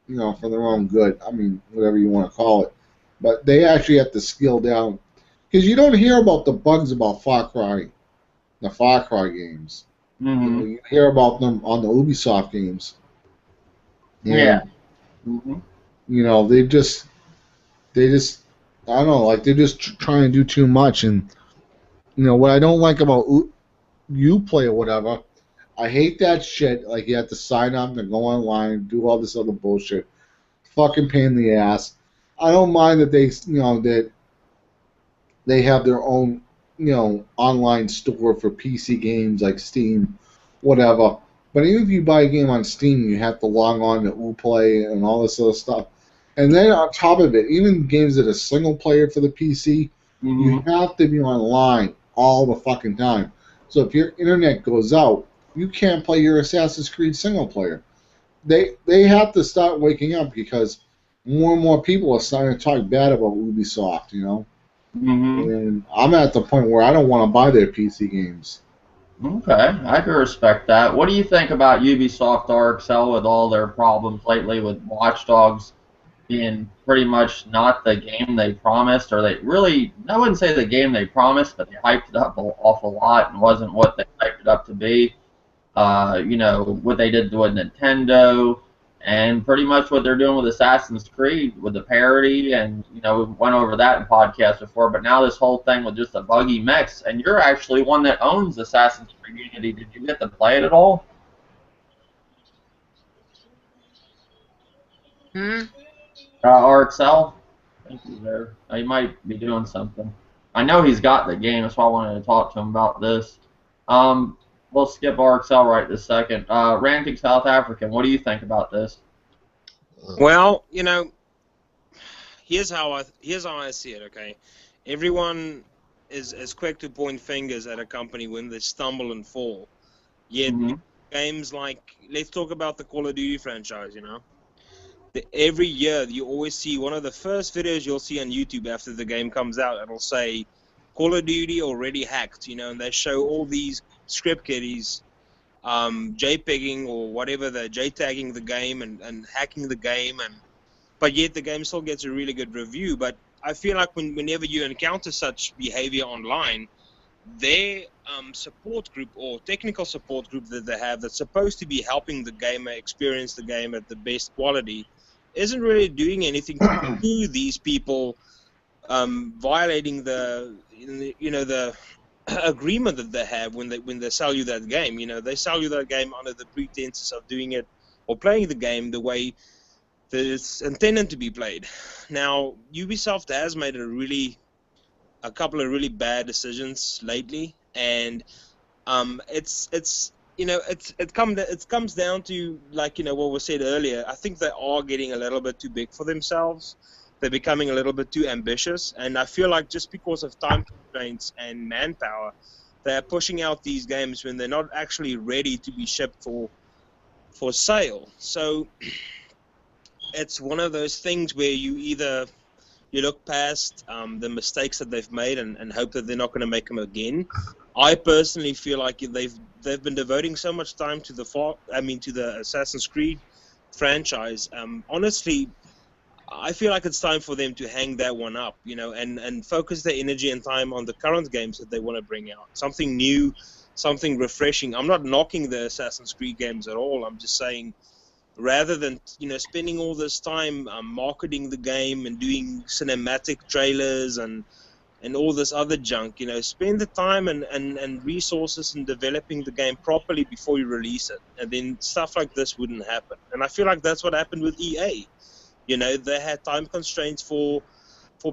for their own good. I mean, whatever you want to call it. But they actually have to scale down. Because you don't hear about the bugs about the Far Cry games. Mm-hmm. You hear about them on the Ubisoft games. And, Yeah. Mm-hmm. They just, I don't know, they're just trying to do too much. And, what I don't like about Uplay or whatever, I hate that shit. You have to sign up and go online, do all this other bullshit. Fucking pain in the ass. I don't mind that that they have their own, online store for PC games like Steam, whatever. But even if you buy a game on Steam, you have to log on to Uplay and all this other stuff. And then on top of it, even games that are single player for the PC, you have to be online all the fucking time. So if your internet goes out, you can't play your Assassin's Creed single player. They have to start waking up because more and more people are starting to talk bad about Ubisoft, Mm-hmm. And I'm at the point where I don't want to buy their PC games. Okay, I can respect that. What do you think about Ubisoft RXL with all their problems lately with Watch Dogs being pretty much not the game they promised, or they really, I wouldn't say the game they promised, but they hyped it up an awful lot and wasn't what they hyped it up to be. What they did with Nintendo, and pretty much what they're doing with Assassin's Creed with the parody, and we went over that in podcasts before, but now this whole thing with just a buggy mix, and you're actually one that owns Assassin's Creed Unity. Did you get to play it at all? RXL? I think he's there. He might be doing something. I know he's got the game, that's why I wanted to talk to him about this. We'll skip RXL right this second. Ranting South African, what do you think about this? Well, here's how I see it. Okay, everyone is quick to point fingers at a company when they stumble and fall. Yet games like, let's talk about the Call of Duty franchise. Every year you always see one of the first videos you'll see on YouTube after the game comes out. It'll say Call of Duty already hacked. And they show all these script kiddies JPEGing or whatever, they're JTagging the game and hacking the game, but yet the game still gets a really good review. But I feel like whenever you encounter such behavior online, their support group or technical support group that they have that's supposed to be helping the gamer experience the game at the best quality isn't really doing anything to these people violating the agreement that they have when they sell you that game. They sell you that game under the pretenses of doing it or playing the game the way that it's intended to be played. Now, Ubisoft has made a couple of really bad decisions lately, and it comes down to, what was said earlier. I think they are getting a little bit too big for themselves. They're becoming a little bit too ambitious, and I feel like just because of time constraints and manpower, they're pushing out these games when they're not actually ready to be shipped for sale. So it's one of those things where you look past the mistakes that they've made and hope that they're not going to make them again. I personally feel like they've been devoting so much time to the Assassin's Creed franchise. Honestly, I feel like it's time for them to hang that one up, and focus their energy and time on the current games that they want to bring out. Something new, something refreshing. I'm not knocking the Assassin's Creed games at all. I'm just saying, rather than spending all this time marketing the game and doing cinematic trailers and all this other junk, spend the time and resources in developing the game properly before you release it, and then stuff like this wouldn't happen. And I feel like that's what happened with EA. They had time constraints for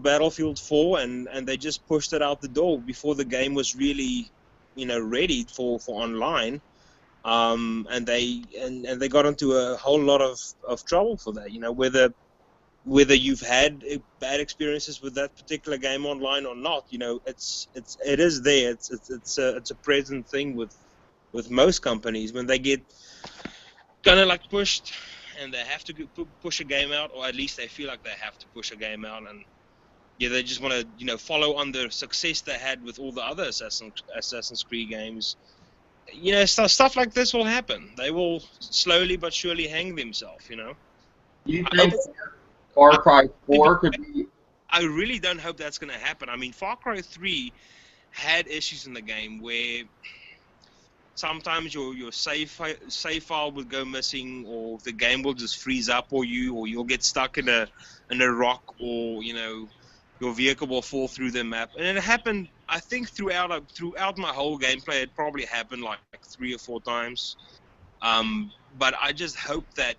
Battlefield 4, and they just pushed it out the door before the game was really ready for online. And they got into a whole lot of trouble for that. Whether you've had bad experiences with that particular game online or not, it is there. It's a present thing with most companies when they get kind of like pushed and they have to push a game out, or at least they feel like they have to push a game out, and they just want to follow on the success they had with all the other Assassin's Creed games. Stuff like this will happen. They will slowly but surely hang themselves. You think Far Cry 4 could be? I really don't hope that's going to happen. I mean, Far Cry 3 had issues in the game where sometimes your save file would go missing, or the game will just freeze up, or you'll get stuck in a rock, or your vehicle will fall through the map. And it happened, I think, throughout my whole gameplay. It probably happened like 3 or 4 times. But I just hope that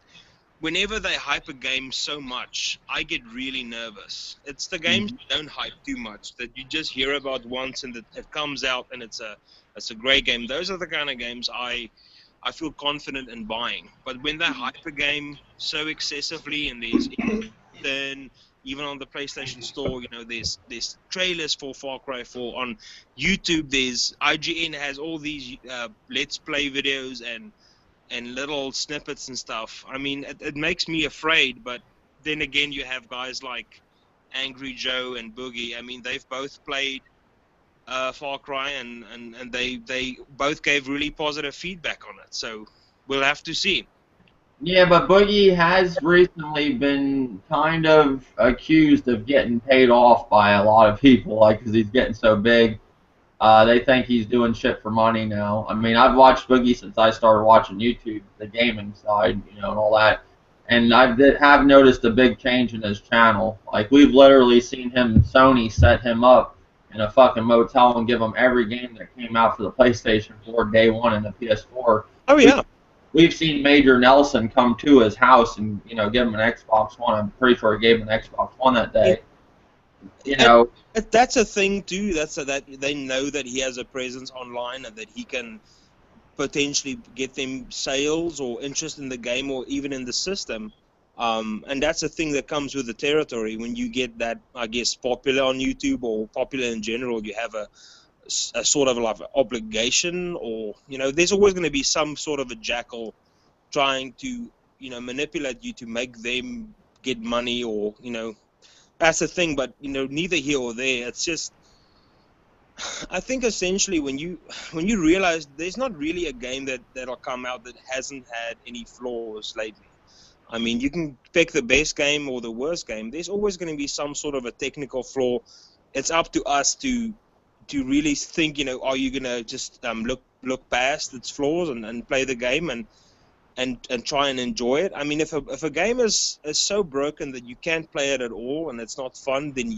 whenever they hype a game so much, I get really nervous. It's the games that don't hype too much, that you just hear about once and that it comes out and it's a great game. Those are the kind of games I feel confident in buying. But when they hype a game so excessively, and then even on the PlayStation Store, there's trailers for Far Cry 4 on YouTube. There's IGN has all these Let's Play videos and little snippets and stuff. I mean, it makes me afraid. But then again, you have guys like Angry Joe and Boogie. I mean, they've both played Far Cry, and they both gave really positive feedback on it. So we'll have to see. Yeah, but Boogie has recently been kind of accused of getting paid off by a lot of people, like, because he's getting so big. They think he's doing shit for money now. I mean, I've watched Boogie since I started watching YouTube, the gaming side, and all that. And I have noticed a big change in his channel. Like, we've literally seen Sony set him up in a fucking motel and give him every game that came out for the PlayStation 4 day one and the PS4. Oh, yeah. We've seen Major Nelson come to his house and, give him an Xbox One. I'm pretty sure he gave him an Xbox One that day. That's a thing too. That they know that he has a presence online and that he can potentially get them sales or interest in the game or even in the system. And that's a thing that comes with the territory. When you get that, I guess, popular on YouTube or popular in general, you have a sort of like obligation, or there's always going to be some sort of a jackal trying to manipulate you to make them get money, or that's the thing. But neither here or there. It's just, I think essentially when you realize there's not really a game that'll come out that hasn't had any flaws lately. I mean, you can pick the best game or the worst game. There's always going to be some sort of a technical flaw. It's up to us to really think, are you going to just look past its flaws and play the game and try and enjoy it? I mean, if a game is so broken that you can't play it at all and it's not fun, then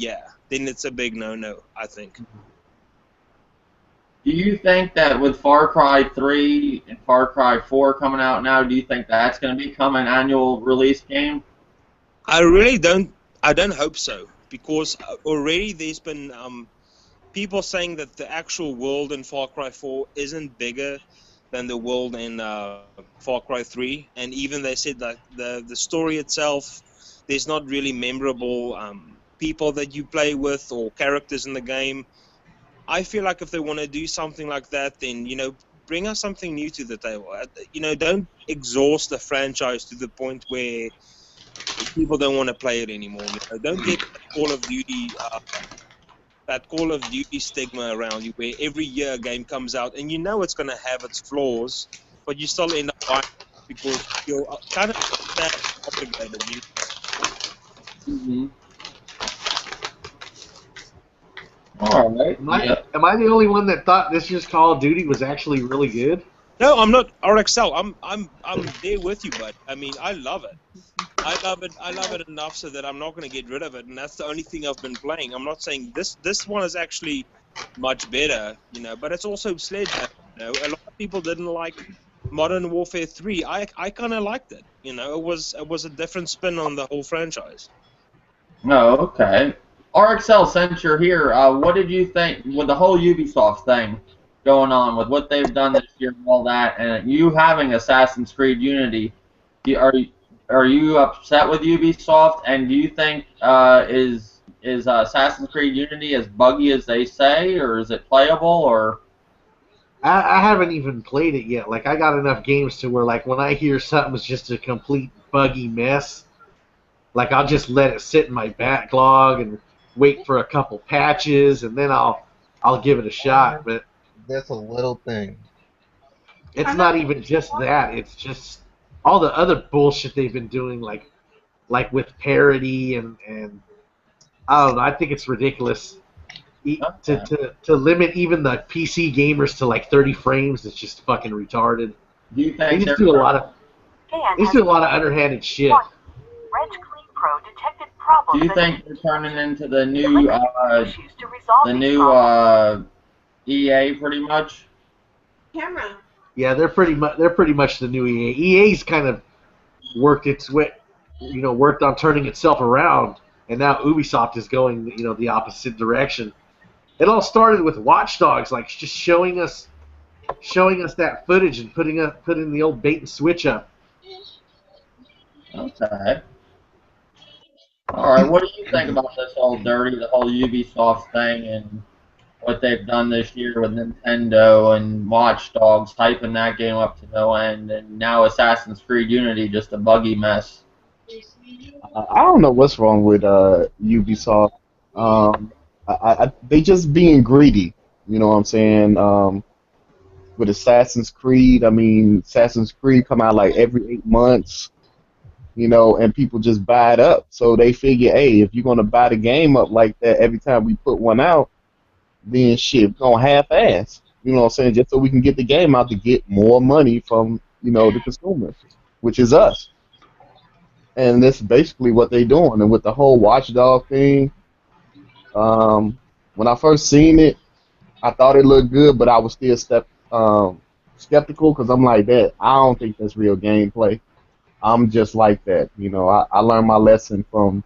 it's a big no-no, I think. Do you think that with Far Cry 3 and Far Cry 4 coming out now, do you think that's going to become an annual release game? I really don't. I don't hope so, because already there's been people saying that the actual world in Far Cry 4 isn't bigger than the world in Far Cry 3, and even they said that the story itself, there's not really memorable people that you play with or characters in the game. I feel like if they want to do something like that, then bring us something new to the table. Don't exhaust the franchise to the point where people don't want to play it anymore. Don't get that Call of Duty stigma around you, where every year a game comes out and it's going to have its flaws, but you still end up buying it because you're kind of obligated. Mm-hmm. All right. Am I the only one that thought this year's Call of Duty was actually really good? No, I'm not, RXL. I'm there with you, bud. I mean, I love it. I love it enough so that I'm not going to get rid of it, and that's the only thing I've been playing. I'm not saying this one is actually much better, but it's also Sledgehammer. A lot of people didn't like Modern Warfare 3. I kind of liked it. It was a different spin on the whole franchise. Oh, okay. RXL, since you're here, what did you think with the whole Ubisoft thing going on, with what they've done this year and all that, and you having Assassin's Creed Unity? Are you upset with Ubisoft, and do you think is Assassin's Creed Unity as buggy as they say, or is it playable, or? I haven't even played it yet. Like, I got enough games to where, like, when I hear something's just a complete buggy mess, like, I'll just let it sit in my backlog and wait for a couple patches, and then I'll give it a shot. But that's a little thing. It's not even just that. It's just all the other bullshit they've been doing, like with parody and I don't know. I think it's ridiculous to limit even the PC gamers to like 30 frames. It's just fucking retarded. Do you think they just do a lot of underhanded shit. Do you think they're turning into the new EA pretty much? Camera. Yeah, they're pretty much the new EA. EA's kind of worked on turning itself around, and now Ubisoft is going, the opposite direction. It all started with Watch Dogs, like just showing us that footage and putting the old bait and switch up. Okay. All right. What do you think about this whole the whole Ubisoft thing, and what they've done this year with Nintendo and Watch Dogs, hyping that game up to no end, and now Assassin's Creed Unity, just a buggy mess? I don't know what's wrong with Ubisoft. They just being greedy. You know what I'm saying? With Assassin's Creed, I mean, Assassin's Creed come out like every 8 months, and people just buy it up. So they figure, hey, if you're gonna buy the game up like that every time we put one out, then shit, we're gonna half-ass. You know what I'm saying? Just so we can get the game out to get more money from, the consumers, which is us. And that's basically what they're doing. And with the whole Watchdog thing, when I first seen it, I thought it looked good, but I was still skeptical because I'm like, that I don't think that's real gameplay. I'm just like that. I learned my lesson from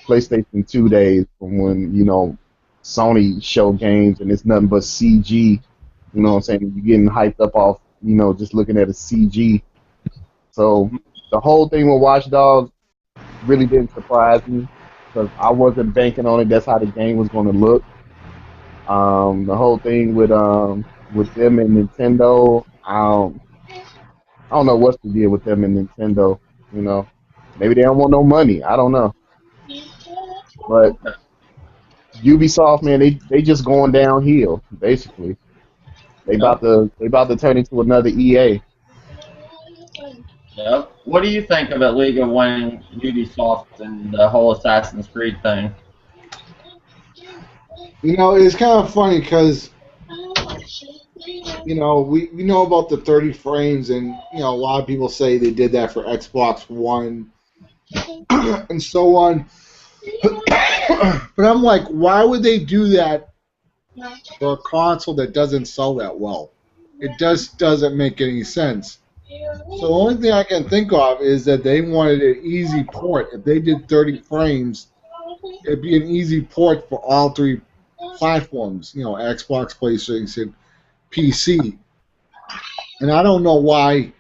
PlayStation 2 days, from when, Sony show games and it's nothing but CG. You know what I'm saying? You're getting hyped up off, just looking at a CG. So the whole thing with Watch Dogs really didn't surprise me because I wasn't banking on it. That's how the game was going to look. The whole thing with them and Nintendo, I don't know what's the deal with them and Nintendo. Maybe they don't want no money. I don't know. But Ubisoft, man, they just going downhill basically. They about to turn into another EA. Yep. What do you think of it, League of Winning, Ubisoft, and the whole Assassin's Creed thing? It's kind of funny because, we know about the 30 frames, and, a lot of people say they did that for Xbox One and so on. But I'm like, why would they do that for a console that doesn't sell that well? It just doesn't make any sense. So the only thing I can think of is that they wanted an easy port. If they did 30 frames, it'd be an easy port for all three platforms, Xbox, PlayStation, PC. And I don't know why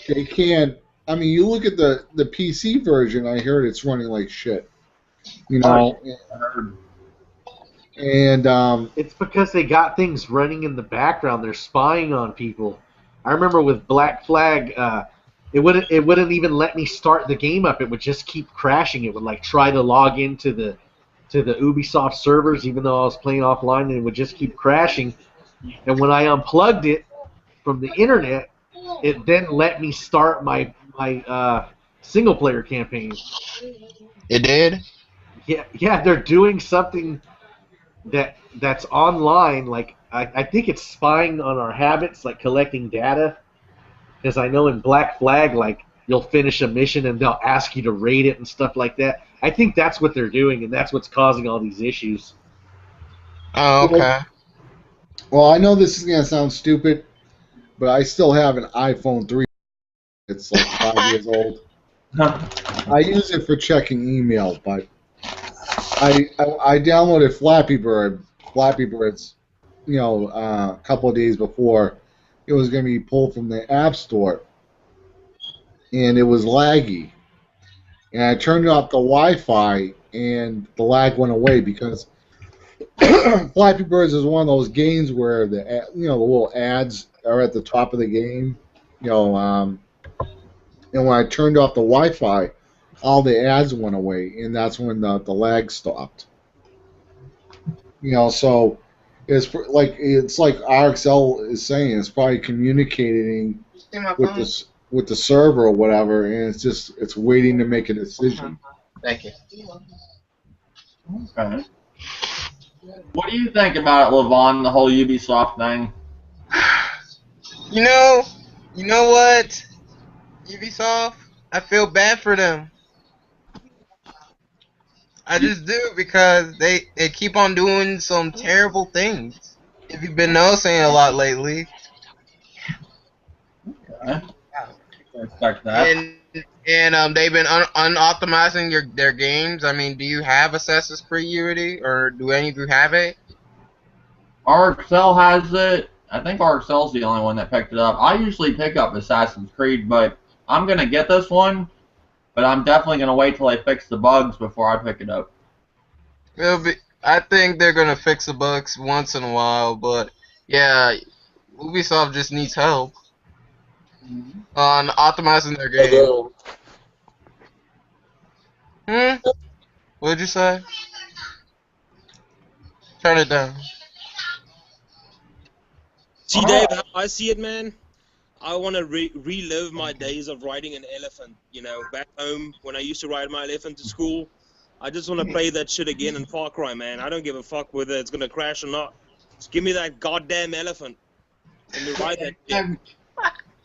they can't. I mean, you look at the PC version, I heard it's running like shit. And It's because they got things running in the background. They're spying on people. I remember with Black Flag, it wouldn't even let me start the game up. It would just keep crashing. It would like try to log into the Ubisoft servers, even though I was playing offline, and it would just keep crashing. And when I unplugged it from the internet, it then let me start my single player campaign. It did. Yeah, they're doing something that's online. Like I think it's spying on our habits, like collecting data. Because I know in Black Flag, like you'll finish a mission and they'll ask you to rate it and stuff like that. I think that's what they're doing, and that's what's causing all these issues. Oh, well, okay. well, I know this is gonna sound stupid, but I still have an iPhone 3. It's like 5 years old. I use it for checking email, but I downloaded Flappy Birds, a couple of days before it was going to be pulled from the App Store, and it was laggy. And I turned off the Wi-Fi, and the lag went away because Flappy Birds is one of those games where the little ads are at the top of the game, and when I turned off the Wi-Fi, all the ads went away, and that's when the lag stopped. So it's like RxL is saying, it's probably communicating See my with phone? the server or whatever, and it's waiting to make a decision. Thank you. Okay. What do you think about it, Lavon, the whole Ubisoft thing? You know, you know what? Ubisoft, I feel bad for them. I just do because they keep on doing some terrible things. If you've been noticing a lot lately, Okay. I expect that. and they've been unoptimizing their games. I mean, do you have Assassin's Creed Unity, or do any of you have it? RxL has it. I think RxL's the only one that picked it up. I usually pick up Assassin's Creed, but I'm going to get this one, but I'm definitely going to wait till they fix the bugs before I pick it up. I think they're gonna fix the bugs once in a while, but yeah, Ubisoft just needs help on optimizing their game. Hmm? What did you say? Turn it down. See, Dave, how I see it, man. I want to relive my days of riding an elephant. You know, back home when I used to ride my elephant to school. I just want to play that shit again in Far Cry, man. I don't give a fuck whether it's gonna crash or not. Just give me that goddamn elephant. Let me ride that shit.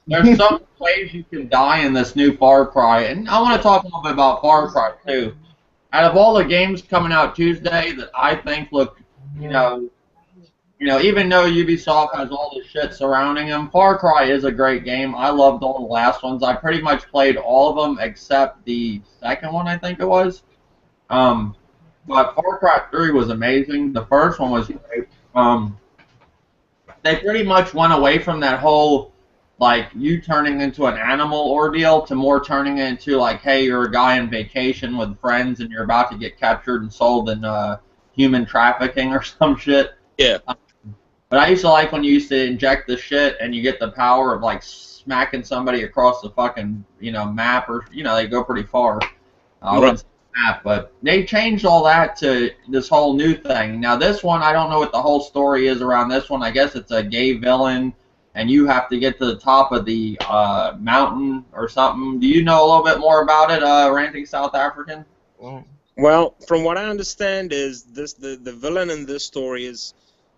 There's some ways you can die in this new Far Cry, and I want to talk a little bit about Far Cry too. Out of all the games coming out Tuesday that I think look, even though Ubisoft has all the shit surrounding them, Far Cry is a great game. I loved all the last ones. I pretty much played all of them except the second one, I think it was. But Far Cry 3 was amazing. The first one was great. They pretty much went away from that whole, like, you turning into an animal ordeal to more turning it into, like, hey, you're a guy on vacation with friends and you're about to get captured and sold in human trafficking or some shit. Yeah. But I used to like when you used to inject the shit and you get the power of, like, smacking somebody across the fucking, map, or, they go pretty far. I wouldn't say map, but they changed all that to this whole new thing. Now, this one, I don't know what the whole story is around this one. I guess it's a gay villain, and you have to get to the top of the mountain or something. Do you know a little bit more about it, Ranting South African? Well, from what I understand, is the villain in this story is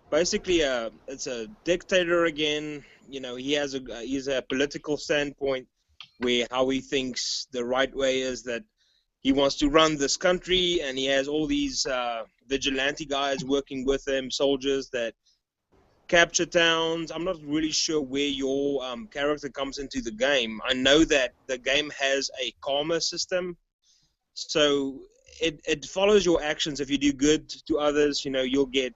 basically it's a dictator again. He's a political standpoint where how he thinks the right way is that he wants to run this country, and he has all these vigilante guys working with him, soldiers that capture towns. I'm not really sure where your character comes into the game. I know that the game has a karma system, so it follows your actions. If you do good to others, you'll get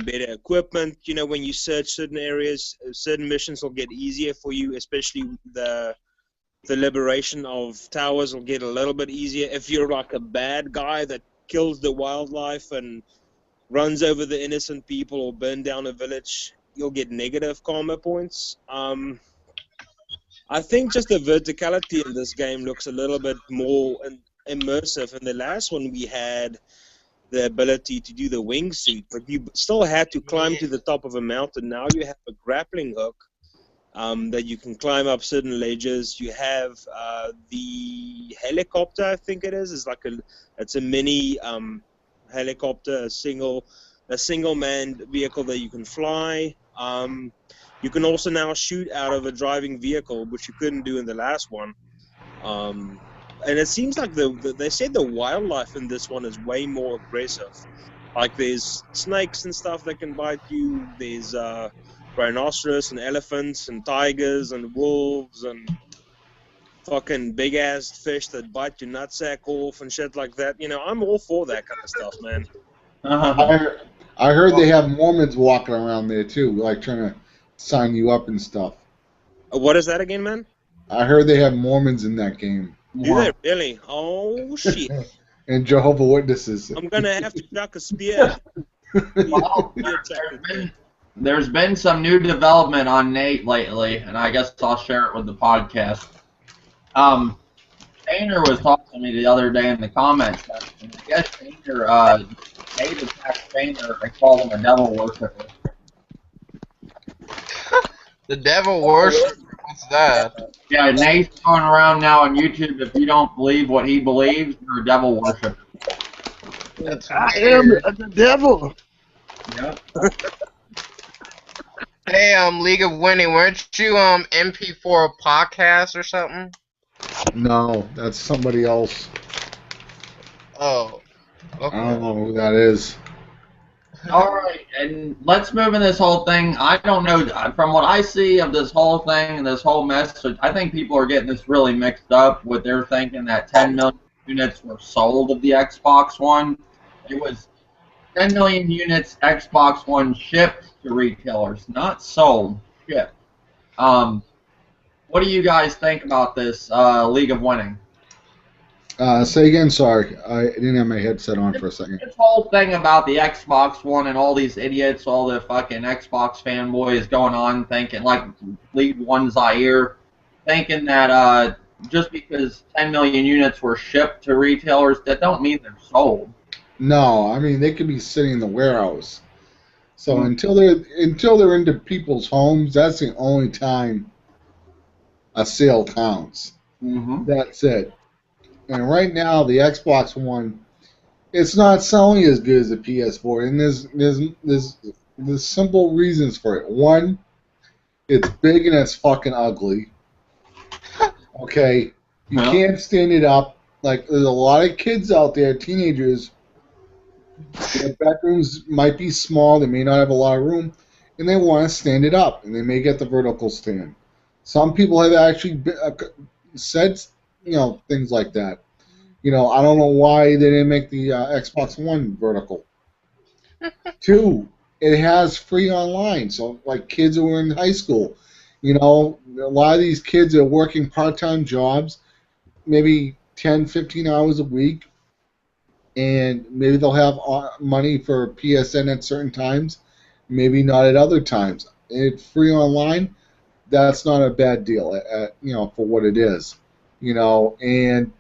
better equipment. When you search certain areas, certain missions will get easier for you, especially the liberation of towers will get a little bit easier. If you're like a bad guy that kills the wildlife and runs over the innocent people or burn down a village, you'll get negative karma points. I think just the verticality in this game looks a little bit more immersive. In the last one, we had the ability to do the wingsuit, but you still had to climb to the top of a mountain. Now you have a grappling hook that you can climb up certain ledges. You have the helicopter, I think it is. It's a mini helicopter, a single manned vehicle that you can fly. You can also now shoot out of a driving vehicle, which you couldn't do in the last one. And it seems like they said the wildlife in this one is way more aggressive. Like there's snakes and stuff that can bite you. There's rhinoceros and elephants and tigers and wolves and fucking big ass fish that bite your nutsack off and shit like that. I'm all for that kind of stuff, man. I heard they have Mormons walking around there too, like trying to sign you up and stuff. What is that again, man? I heard they have Mormons in that game. Do they really? Oh shit! And Jehovah's Witnesses. I'm gonna have to chuck a spear. Well, there's been some new development on Nate lately, and I guess I'll share it with the podcast. Painter was talking to me the other day in the comments section. I guess Painter, Nate attacked Painter and called him a devil worshiper. The devil worship. What's that? Yeah, Nate's going around now on YouTube. If you don't believe what he believes, you're a devil worshiper. I am the devil. Yep. Hey, League of Winning, weren't you MP4 podcast or something? No, that's somebody else. Oh, okay. I don't know who that is. All right, and let's move in this whole thing. I don't know, from what I see of this whole thing and this whole mess, I think people are getting this really mixed up with their thinking that 10 million units were sold of the Xbox One. It was 10 million units Xbox One shipped to retailers, not sold, shipped. What do you guys think about this League of Winning? Say again, sorry. I didn't have my headset on for a second. This whole thing about the Xbox One and all these idiots, all the fucking Xbox fanboys going on thinking, like League One Zaire, thinking that just because 10 million units were shipped to retailers, that don't mean they're sold. No, I mean they could be sitting in the warehouse. So until they're into people's homes, that's the only time a sale counts. Mm-hmm. That's it. And right now, the Xbox One, it's not selling as good as the PS4, and there's simple reasons for it. One, it's big and it's fucking ugly. Okay, you can't stand it up. Like there's a lot of kids out there, teenagers. Their bedrooms might be small. They may not have a lot of room, and they want to stand it up, and they may get the vertical stand. Some people have actually said, things like that. I don't know why they didn't make the Xbox One vertical. Two, it has free online, so like kids who are in high school, a lot of these kids are working part-time jobs, maybe 10, 15 hours a week, and maybe they'll have money for PSN at certain times, maybe not at other times. It's free online. That's not a bad deal, for what it is, and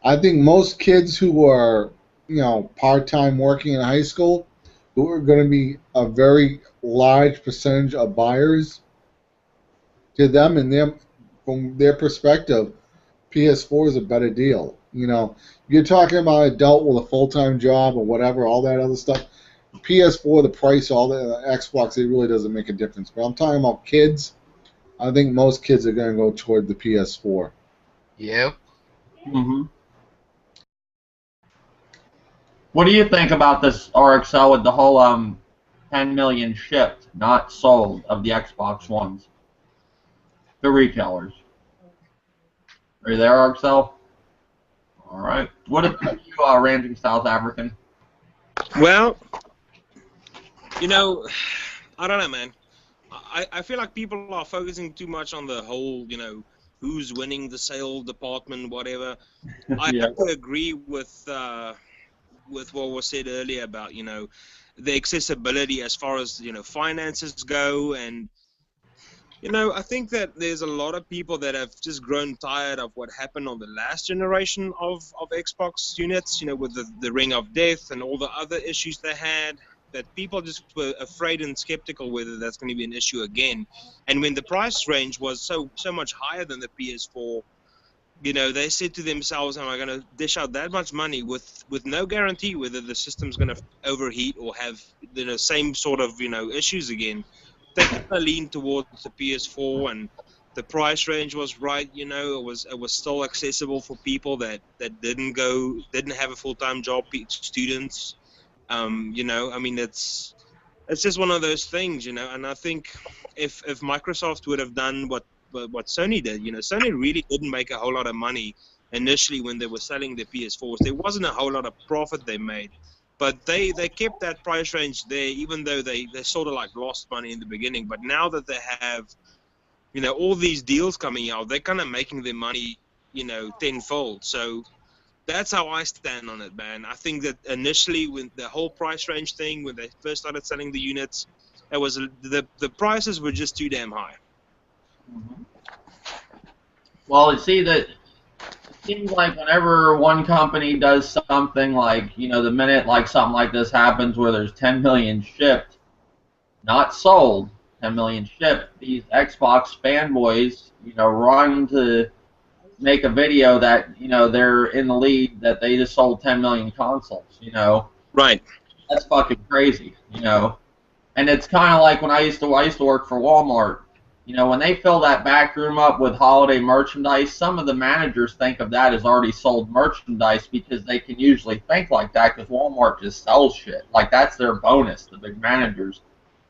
I think most kids who are, part-time working in high school, who are going to be a very large percentage of buyers, to them and them, from their perspective, PS4 is a better deal. You're talking about an adult with a full-time job or whatever, all that other stuff. PS4, the price, all the Xbox, it really doesn't make a difference. But I'm talking about kids. I think most kids are going to go toward the PS4. Yep. Mm-hmm. What do you think about this RXL with the whole 10 million shipped, not sold, of the Xbox Ones to retailers? Are you there, RXL? All right. What about you, Ranting South African? Well, I don't know, man. I feel like people are focusing too much on the whole, who's winning the sale department, whatever. I have to agree with with what was said earlier about, you know, the accessibility as far as, you know, finances go. And, you know, I think that there's a lot of people that have just grown tired of what happened on the last generation of Xbox units, you know, with the Ring of Death and all the other issues they had, that people just were afraid and skeptical whether that's going to be an issue again. And when the price range was so much higher than the PS4, you know, they said to themselves, am I going to dish out that much money with no guarantee whether the system's going to overheat or have, you know, same sort of, you know, issues again? They kind of leaned towards the PS4, and the price range was right. You know, it was still accessible for people that didn't have a full-time job, students. You know, I mean, it's just one of those things, you know. And I think if Microsoft would have done what Sony did, you know, Sony really didn't make a whole lot of money initially when they were selling the PS4s. There wasn't a whole lot of profit they made. But they kept that price range there, even though they sort of like lost money in the beginning. But now that they have, you know, all these deals coming out, they're kind of making their money, you know, tenfold. So that's how I stand on it, man. I think that initially, when the whole price range thing, when they first started selling the units, it was the prices were just too damn high. Mm-hmm. Well, you see that. Seems like whenever one company does something like, you know, the minute like something like this happens where there's 10 million shipped, not sold, 10 million shipped, these Xbox fanboys, you know, run to make a video that, you know, they're in the lead, that they just sold 10 million consoles, you know. Right. That's fucking crazy, you know. And it's kind of like when I used to work for Walmart. You know, when they fill that back room up with holiday merchandise, some of the managers think of that as already sold merchandise because they can usually think like that because Walmart just sells shit. Like, that's their bonus, the big managers.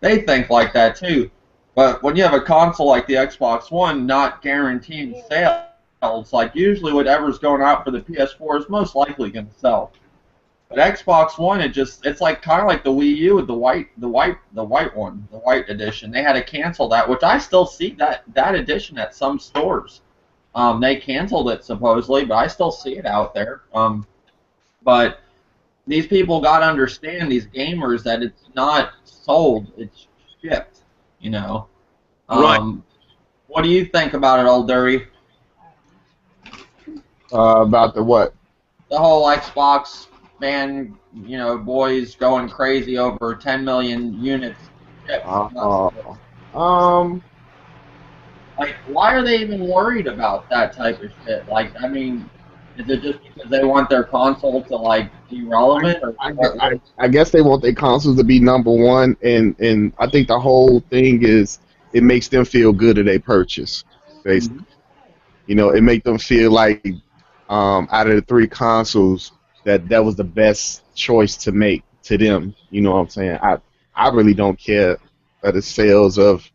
They think like that, too. But when you have a console like the Xbox One not guaranteeing sales, like, usually whatever's going out for the PS4 is most likely going to sell. But Xbox One, it's like kind of like the Wii U with the white one, the white edition. They had to cancel that, which I still see that edition at some stores. They canceled it supposedly, but I still see it out there. But these people got to understand, these gamers, that it's not sold, it's shipped. You know. Right. What do you think about it, Old Dirty? About the what? The whole Xbox fan, you know, boys going crazy over 10 million units shipped. Like, why are they even worried about that type of shit? Like, I mean, is it just because they want their console to, like, be relevant? Or I guess they want their consoles to be number one, and I think the whole thing is it makes them feel good at their purchase, basically. Mm-hmm. You know, it makes them feel like out of the three consoles, that was the best choice to make to them. You know what I'm saying? I really don't care for the sales of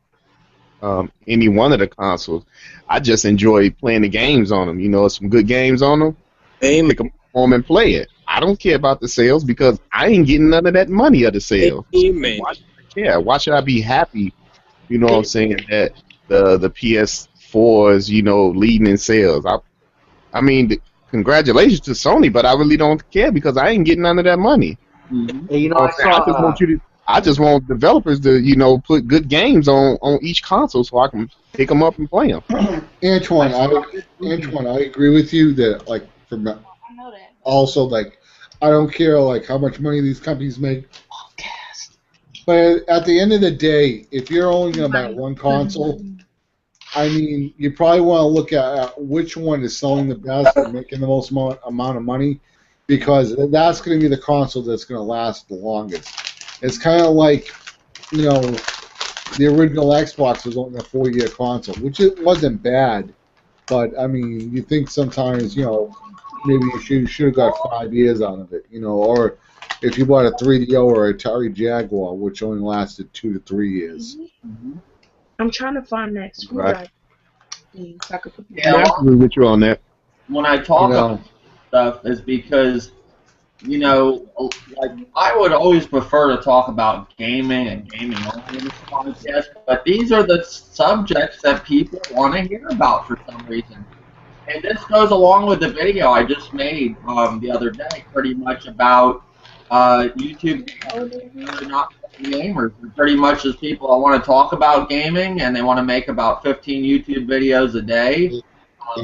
any one of the consoles. I just enjoy playing the games on them. You know, some good games on them. Pick them home and play it. I don't care about the sales because I ain't getting none of that money of the sales. Why should I be happy? You know what I'm saying? That the PS4 is, you know, leading in sales. I mean, congratulations to Sony, but I really don't care because I ain't getting none of that money. Mm-hmm. And, you know, I just want developers to, you know, put good games on each console so I can pick them up and play them. Antoine, I agree with you that, like, also, like, I don't care, like, how much money these companies make. But at the end of the day, if you're only going to buy one console, I mean, you probably want to look at which one is selling the best and making the most amount of money, because that's going to be the console that's going to last the longest. It's kind of like, you know, the original Xbox was only a 4-year console, which it wasn't bad, but I mean, you think sometimes, you know, maybe you should have got 5 years out of it, you know, or if you bought a 3DO or Atari Jaguar, which only lasted 2 to 3 years. Mm-hmm. I'm trying to find that screwdriver. Yeah, I agree with you on that. When I talk about stuff, is because, you know, like, I would always prefer to talk about gaming and gaming only in this podcast, but these are the subjects that people want to hear about for some reason. And this goes along with the video I just made the other day, pretty much about YouTube are not gamers. They're pretty much just people that want to talk about gaming and they want to make about 15 YouTube videos a day.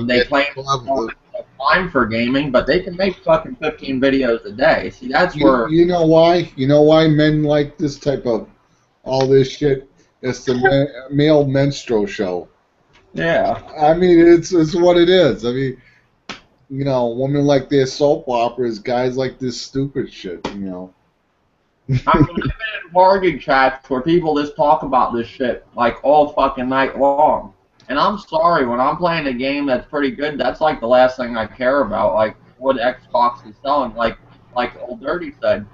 They claim they don't have time for gaming, but they can make fucking 15 videos a day. See, that's where You know why? You know why men like this type of all this shit? It's the male minstrel show. yeah. I mean, it's what it is. I mean, you know, women like their soap operas, guys like this stupid shit. You know. I mean, I've been in bargain chats where people just talk about this shit like all fucking night long. And I'm sorry, when I'm playing a game that's pretty good, that's like the last thing I care about, like what Xbox is selling. Like Old Dirty said,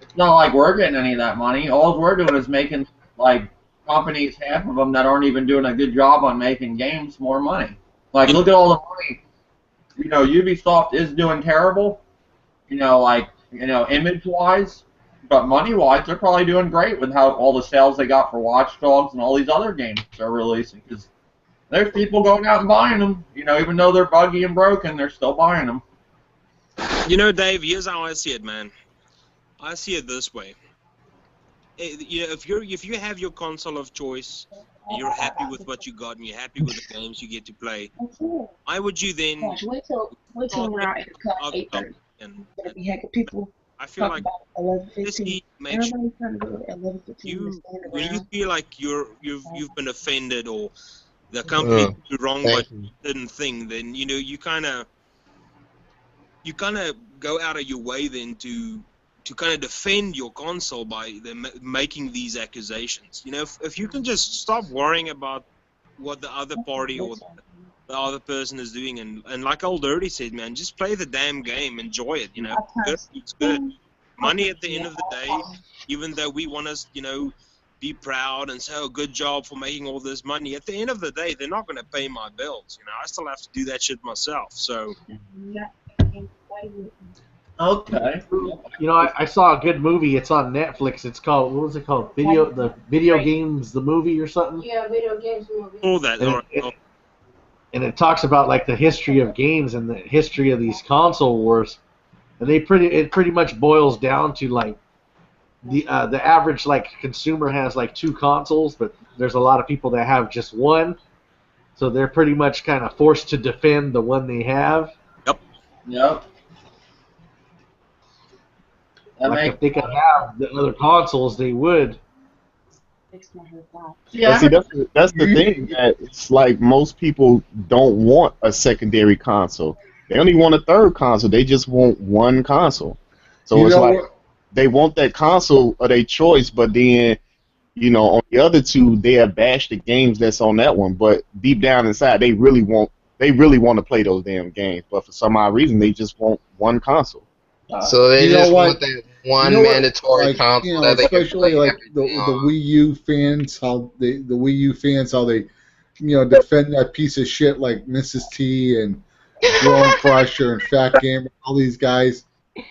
it's not like we're getting any of that money. All we're doing is making like companies, half of them that aren't even doing a good job on making games, more money. Like look at all the money. You know, Ubisoft is doing terrible. You know, like image-wise. But money-wise, they're probably doing great with how all the sales they got for Watch Dogs and all these other games they're releasing. Because there's people going out and buying them. You know, even though they're buggy and broken, they're still buying them. You know, Dave, here's how I see it, man. I see it this way. You know, if you have your console of choice, and you're happy with what you got, and you're happy with the games you get to play, why would you then? Gosh, wait till we're out at 8:30. And There'll be heck of people. I feel Talk like about 11:15. makes Everybody's trying to go at 11:15. you when you feel like you've been offended or the company did you wrong by certain thing, then you know you kind of go out of your way then to kind of defend your console by them making these accusations. You know, if you can just stop worrying about what the other party or the other person is doing, and like Old Dirty said, man, just play the damn game, enjoy it. You know, it's good. Money at the end of the day, even though we want to, you know, be proud and say, oh, good job for making all this money. At the end of the day, they're not going to pay my bills. You know, I still have to do that shit myself. So. Okay. You know, I saw a good movie. It's on Netflix. It's called, what was it called? Video Games, the movie or something? Yeah, Video Games movie. Oh, that. And it talks about like the history of games and the history of these console wars. And it pretty much boils down to like the average like consumer has like 2 consoles, but there's a lot of people that have just one. So they're pretty much kind of forced to defend the one they have. Yep. Like if they could have the other consoles, they would. Yeah. See, that's the thing. That it's like most people don't want a secondary console. They only want a third console. They just want one console. So it's like they want that console of their choice, but then, you know, on the other two, they'll bash the games that's on that one. But deep down inside, they really want to play those damn games. But for some odd reason, they just want one console. So they just want that one mandatory console. You know, that they especially like the Wii U fans, how the Wii U fans, how they, you know, defend that piece of shit like Mrs. T and World Crusher and Fat Gamer, all these guys. You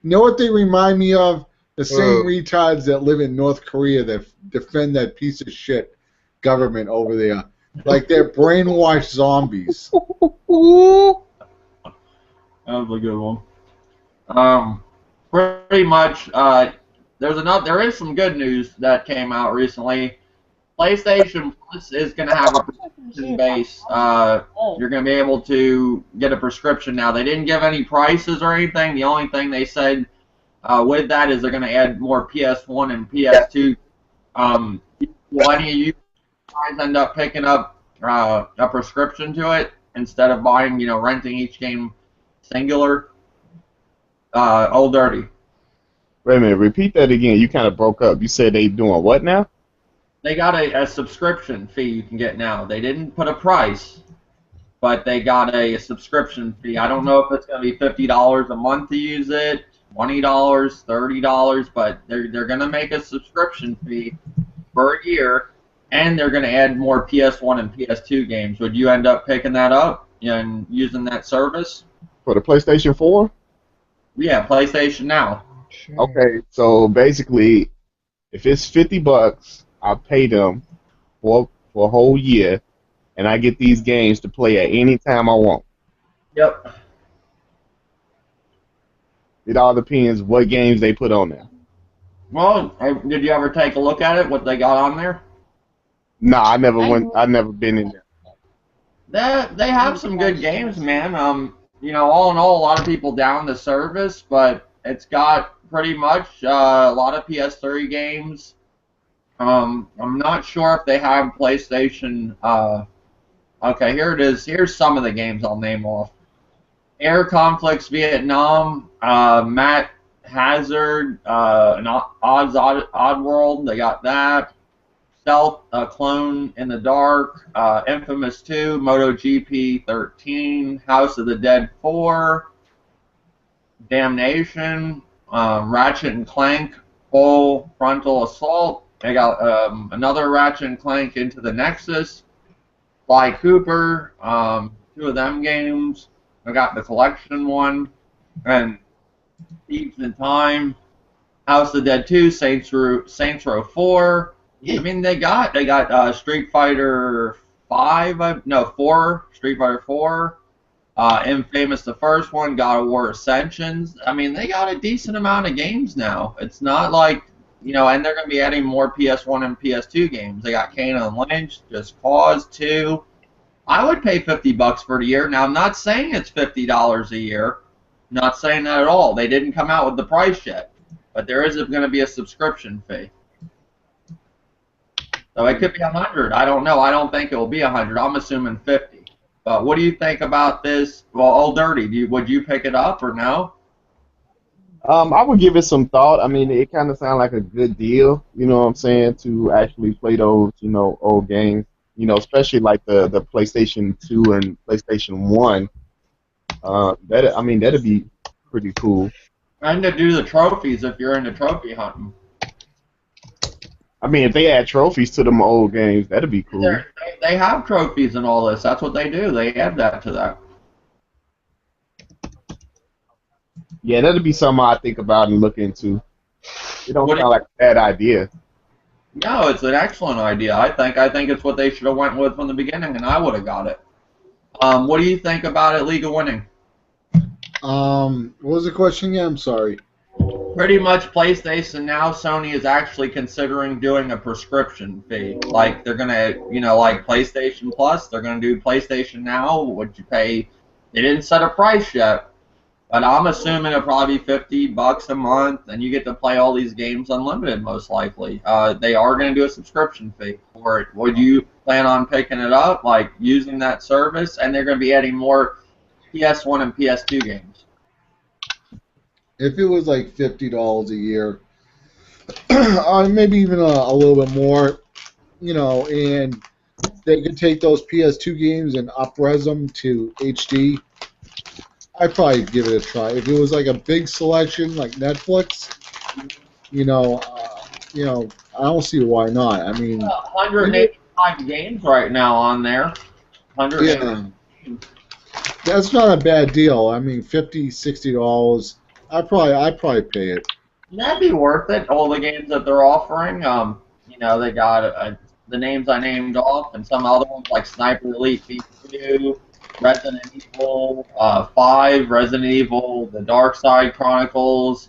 know what they remind me of? The same retards that live in North Korea that defend that piece of shit government over there. Like they're brainwashed zombies. That was a good one. Pretty much, there is some good news that came out recently. PlayStation Plus is going to have a prescription base. You're going to be able to get a prescription now. They didn't give any prices or anything. The only thing they said with that is they're going to add more PS1 and PS2. Will any of you guys end up picking up a prescription to it instead of buying, you know, renting each game singular? Old Dirty. Wait a minute, repeat that again. You kind of broke up. You said they doing what now? They got a subscription fee you can get now. They didn't put a price, but they got a subscription fee. I don't know if it's going to be $50 a month to use it, $20, $30, but they're going to make a subscription fee for a year, and they're going to add more PS1 and PS2 games. Would you end up picking that up and using that service? For the PlayStation 4? Yeah, PlayStation Now. Okay, so basically, if it's $50, I'll pay them for a whole year, and I get these games to play at any time I want. Yep. It all depends what games they put on there. Well, did you ever take a look at it? What they got on there? Nah, I never I went. know. I never been in there. They have some good games, man. All in all, a lot of people down the service, but it's got pretty much a lot of PS3 games. I'm not sure if they have PlayStation. Okay, here it is. Here's some of the games I'll name off. Air Conflicts Vietnam, Matt Hazard, an Odd World. They got that. Stealth, Clone in the Dark, Infamous 2, MotoGP 13, House of the Dead 4, Damnation, Ratchet and Clank, Full Frontal Assault. They got another Ratchet and Clank Into the Nexus, Sly Cooper, two of them games. I got the collection one, and Thieves in Time, House of the Dead 2, Saints Row 4. I mean, they got Street Fighter 5, no 4, Street Fighter 4, Infamous the first one, God of War Ascensions. I mean, they got a decent amount of games now. It's not like and they're going to be adding more PS1 and PS2 games. They got Canon Lynch, Just Cause 2. I would pay $50 for the year. Now, I'm not saying it's $50 a year. Not saying that at all. They didn't come out with the price yet, but there is going to be a subscription fee. So it could be 100. I don't know. I don't think it will be 100. I'm assuming 50. But what do you think about this? Well, Old Dirty, would you pick it up or no? I would give it some thought. I mean, it kind of sounds like a good deal. You know what I'm saying? To actually play those, old games. Especially like the PlayStation 2 and PlayStation 1. That'd be pretty cool. And to do the trophies if you're into trophy hunting. I mean, if they add trophies to them old games, that'd be cool. They have trophies and all this. That's what they do. They add that to that. Yeah, that'd be something I think about and look into. It don't What sound like a bad idea. No, it's an excellent idea. I think it's what they should have went with from the beginning, and I would have got it. What do you think about it, League of Winning? What was the question again? I'm sorry. Pretty much PlayStation now, Sony is actually considering doing a prescription fee. Like, they're going to, like PlayStation Plus, they're going to do PlayStation Now. Would you pay? They didn't set a price yet, but I'm assuming it'll probably be $50 a month, and you get to play all these games unlimited, most likely. They are going to do a subscription fee for it. Would you plan on picking it up, like using that service? And they're going to be adding more PS1 and PS2 games. If it was like $50 a year, maybe even a little bit more, and they could take those PS2 games and up-res them to HD, I'd probably give it a try. If it was like a big selection like Netflix, I don't see why not. I mean, 185 games right now on there. 185. Yeah, that's not a bad deal. I mean, $50, $60. I'd probably pay it. That'd be worth it. All the games that they're offering. They got the names I named off, and some other ones like Sniper Elite V2, Resident Evil 5, Resident Evil: The Dark Side Chronicles,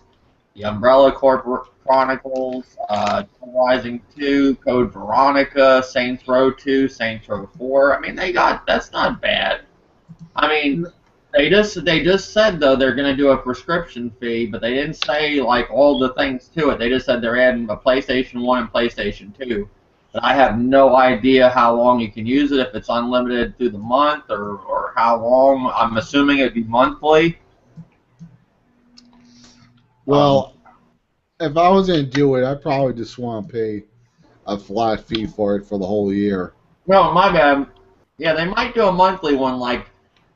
The Umbrella Corp Chronicles, Rising 2, Code Veronica, Saints Row 2, Saints Row 4. I mean, that's not bad. I mean, they just said though they're going to do a prescription fee, but they didn't say like all the things to it. They just said they're adding a PlayStation 1 and PlayStation 2. But I have no idea how long you can use it, if it's unlimited through the month or how long. I'm assuming it'd be monthly. Well, if I was going to do it, I'd probably just want to pay a flat fee for it for the whole year. No, my bad. Yeah, they might do a monthly one like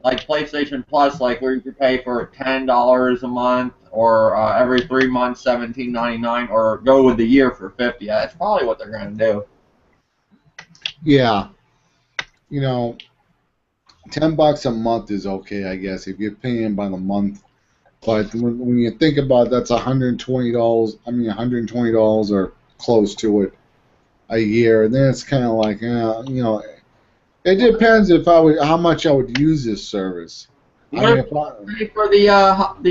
PlayStation Plus, like where you could pay for $10 a month, or every 3 months $17.99, or go with the year for $50. That's probably what they're going to do. Yeah, $10 a month is okay, I guess, if you're paying by the month. But when you think about it, that's $120. I mean, $120 or close to it a year. And then it's kind of like, it depends how much I would use this service. I What mean, if if I, you pay for the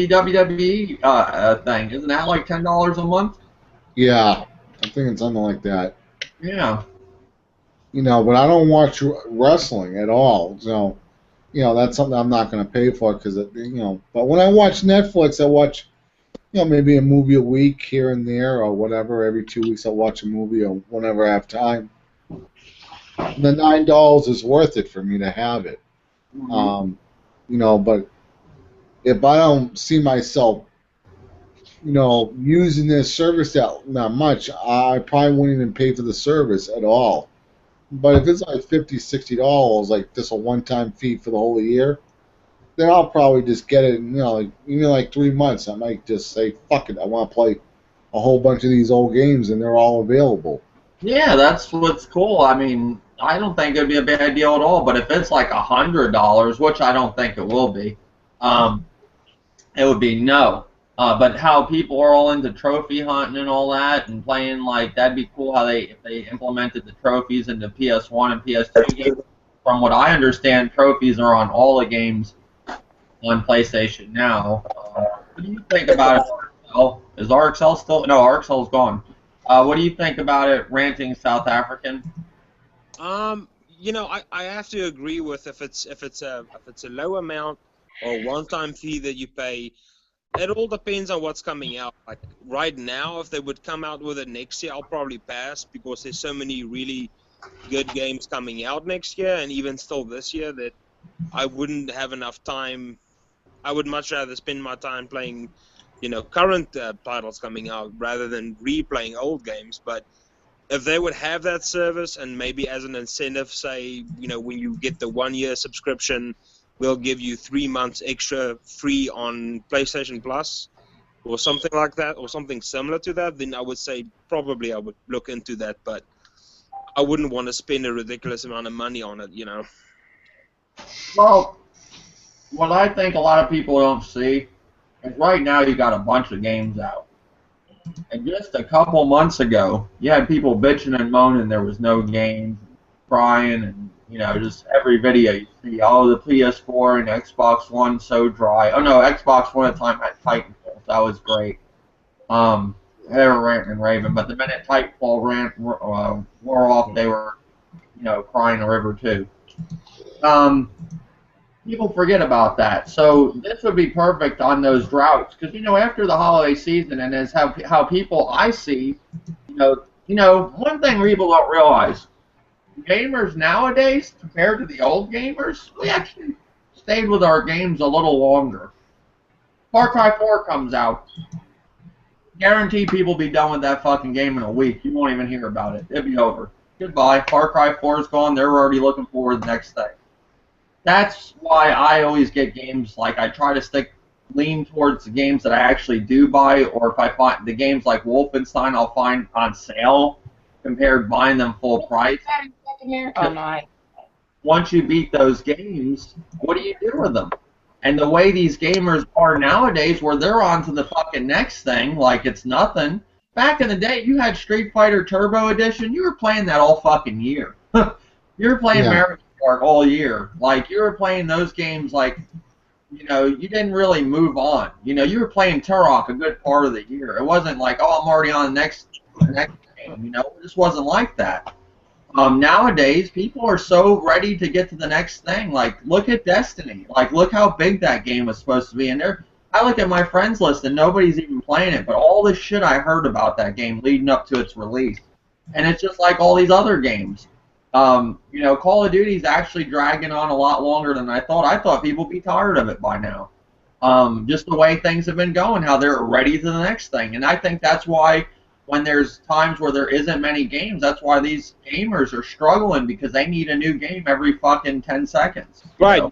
WWE thing? Isn't that like $10 a month? yeah, I'm thinking something like that. Yeah. But I don't watch wrestling at all. So, that's something I'm not going to pay for because, but when I watch Netflix, I watch, maybe a movie a week here and there or whatever. Every 2 weeks I watch a movie or whenever I have time. And the $9 is worth it for me to have it. Um, but if I don't see myself, using this service that much, I probably wouldn't even pay for the service at all. But if it's like $50, $60, like just a one-time fee for the whole year, then I'll probably just get it. Like even like 3 months, I might just say, "Fuck it, I want to play a whole bunch of these old games, and they're all available." Yeah, that's what's cool. I mean, I don't think it'd be a bad deal at all. But if it's like $100, which I don't think it will be, um, it would be no. But how people are all into trophy hunting and all that and playing like that'd be cool. How if they implemented the trophies into PS1 and PS2 games. From what I understand, trophies are on all the games on PlayStation now. What do you think about it, RXL? Is RXL still? No, RXL's gone. What do you think about it, Ranting South African? I have to agree with if it's a low amount or one-time fee that you pay. It all depends on what's coming out. Like right now, if they would come out with it next year, I'll probably pass because there's so many really good games coming out next year and even still this year that I wouldn't have enough time. I would much rather spend my time playing, current titles coming out rather than replaying old games. But if they would have that service and maybe as an incentive, say, when you get the 1 year subscription, we'll give you 3 months extra free on PlayStation Plus or something like that or something similar to that, then I would say probably I would look into that. But I wouldn't want to spend a ridiculous amount of money on it, Well, what I think a lot of people don't see is right now you got a bunch of games out. And just a couple months ago, you had people bitching and moaning there was no games, crying, and just every video you see, oh, the PS4 and Xbox One so dry. Oh no, Xbox One at the time had Titanfall, that was great. They were ranting and raving, but the minute Titanfall wore off, they were, crying a river too. People forget about that. So this would be perfect on those droughts because after the holiday season and as how people I see, one thing people don't realize, gamers nowadays compared to the old gamers, we actually stayed with our games a little longer. Far Cry 4 comes out. Guarantee people be done with that fucking game in a week. You won't even hear about it. It'll be over. Goodbye. Far Cry 4 is gone. They're already looking forward to the next thing. That's why I always get games like I try to lean towards the games that I actually do buy, or if I find the games like Wolfenstein, I'll find on sale compared to buying them full price. Oh my. Once you beat those games, what do you do with them? And the way these gamers are nowadays, where they're on to the fucking next thing like it's nothing. Back in the day, you had Street Fighter Turbo Edition, you were playing that all fucking year. You were playing Mario Kart all year. Like, you were playing those games like, you didn't really move on. You were playing Turok a good part of the year. It wasn't like, oh, I'm already on the next game. It just wasn't like that. Nowadays, people are so ready to get to the next thing. Like, look at Destiny. Like, look how big that game was supposed to be. And I look at my friends list, and nobody's even playing it. But all this shit I heard about that game leading up to its release. And it's just like all these other games. Call of Duty's actually dragging on a lot longer than I thought. I thought people would be tired of it by now. Just the way things have been going, how they're ready to the next thing. And I think that's why when there's times where there isn't many games, that's why these gamers are struggling because they need a new game every fucking 10 seconds. Right.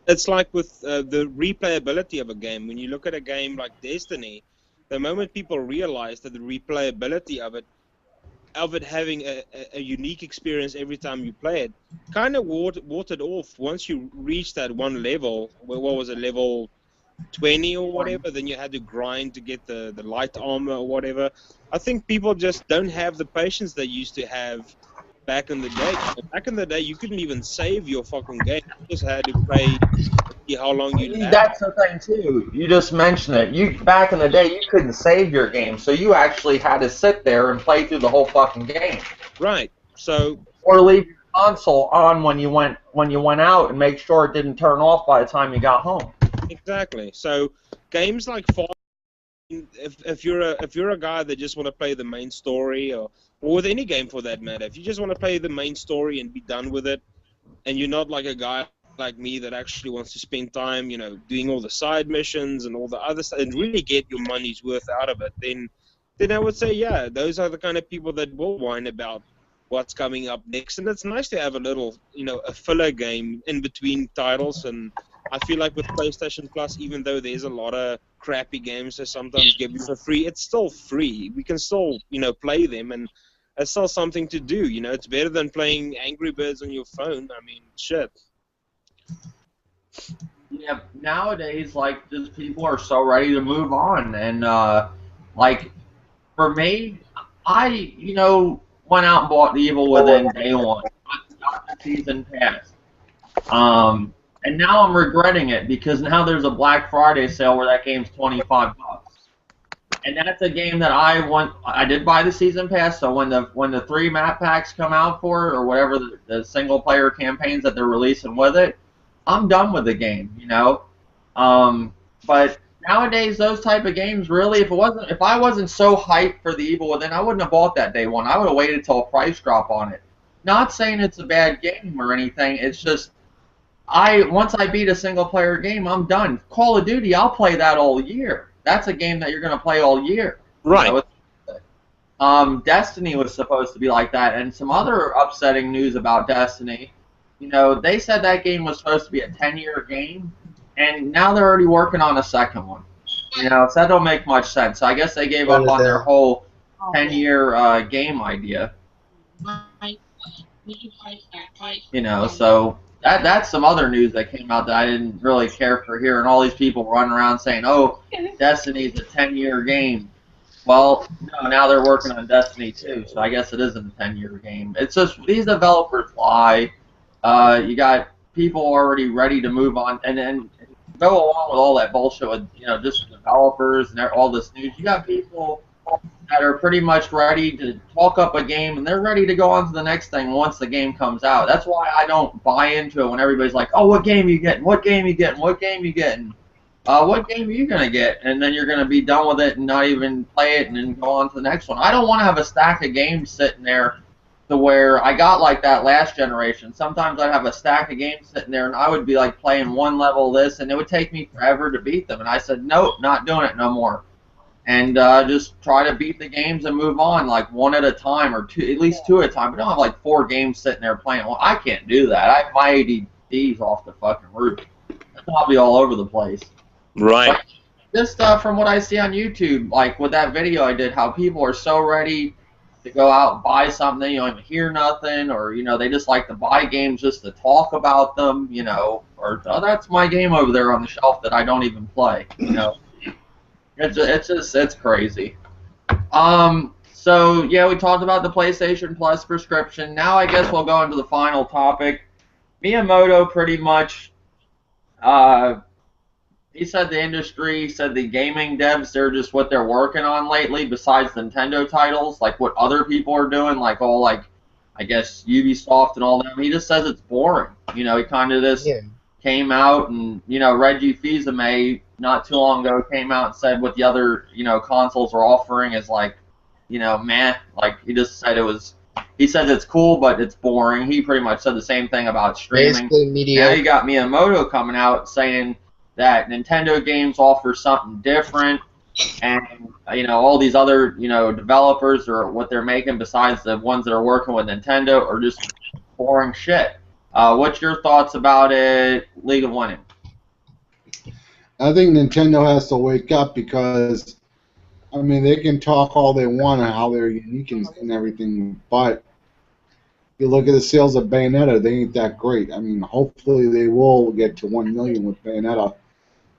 It's like with the replayability of a game. When you look at a game like Destiny, the moment people realize that the replayability of it having a unique experience every time you play it, kind of watered off once you reach that one level. What was it, level 20 or whatever? Then you had to grind to get the light armor or whatever. I think people just don't have the patience they used to have back in the day. Back in the day, you couldn't even save your fucking game. You just had to play how long you last. That's the thing too. You just mentioned it. You back in the day, you couldn't save your game, so you actually had to sit there and play through the whole fucking game, Right. So or leave your console on when you went out and make sure it didn't turn off by the time you got home. exactly. So games like Far, if you're a guy that just want to play the main story, or with any game for that matter, if you just want to play the main story and be done with it, and you're not like a guy like me that actually wants to spend time, doing all the side missions and all the other stuff and really get your money's worth out of it, then I would say, yeah, those are the kind of people that will whine about what's coming up next. And it's nice to have a little, a filler game in between titles. And I feel like with PlayStation Plus, even though there's a lot of crappy games that sometimes give you for free, it's still free. We can still, play them, and it's still something to do. It's better than playing Angry Birds on your phone. I mean, shit. Yeah, nowadays, like, just people are so ready to move on, and like, for me, I went out and bought The Evil Within day one. I got the season pass. And now I'm regretting it because now there's a Black Friday sale where that game's $25. And that's a game that I want. I did buy the season pass, so when the 3 map packs come out for it, or whatever the single player campaigns that they're releasing with it, I'm done with the game, But nowadays, those type of games, really, if I wasn't so hyped for The Evil Within, I wouldn't have bought that day one. I would have waited till a price drop on it. Not saying it's a bad game or anything. It's just once I beat a single player game, I'm done. Call of Duty, I'll play that all year. That's a game that you're going to play all year. Right. Destiny was supposed to be like that, and some other upsetting news about Destiny. They said that game was supposed to be a 10-year game, and now they're already working on a second one. So that don't make much sense. So I guess they gave up on their whole 10-year game idea. So that's some other news that came out that I didn't really care for hearing. All these people running around saying, "Oh, Destiny's a 10-year game." Well, no, now they're working on Destiny 2, so I guess it isn't a 10-year game. It's just these developers lie. You got people already ready to move on, and then go along with all that bullshit with just developers and all this news. You got people that are pretty much ready to talk up a game, and they're ready to go on to the next thing once the game comes out. That's why I don't buy into it when everybody's like, "Oh, what game are you getting? What game are you getting? What game are you getting? What game are you gonna get?" And then you're gonna be done with it and not even play it, and then go on to the next one. I don't want to have a stack of games sitting there to where I got like that last generation. Sometimes I'd have a stack of games sitting there, and I would be like playing one level of this, and it would take me forever to beat them. And I said, nope, not doing it no more. And just try to beat the games and move on, like one at a time, or at least two at a time. But don't have like 4 games sitting there playing. Well, I can't do that. My ADD's off the fucking roof. I'll be all over the place. Right. But just from what I see on YouTube, like with that video I did, how people are so ready to go out and buy something, you don't even hear nothing, or they just like to buy games just to talk about them, or "Oh, that's my game over there on the shelf that I don't even play," It's crazy. So yeah, we talked about the PlayStation Plus prescription. Now I guess we'll go into the final topic. Miyamoto pretty much, he said the industry, said the gaming devs, they're just what they're working on lately, besides Nintendo titles, like what other people are doing, like all I guess Ubisoft and all them. He just says it's boring. He kind of just came out and, Reggie Fils-Aimé not too long ago came out and said what the other, consoles are offering is like, meh. Like he just said he says it's cool, but it's boring. He pretty much said the same thing about streaming. Basically mediocre. Now you got Miyamoto coming out saying that Nintendo games offer something different, and all these other developers or what they're making besides the ones that are working with Nintendo are just boring shit. What's your thoughts about it, League of Winning? I think Nintendo has to wake up because, I mean, they can talk all they want on how they're unique and everything, but you look at the sales of Bayonetta, they ain't that great. I mean, hopefully they will get to 1 million with Bayonetta.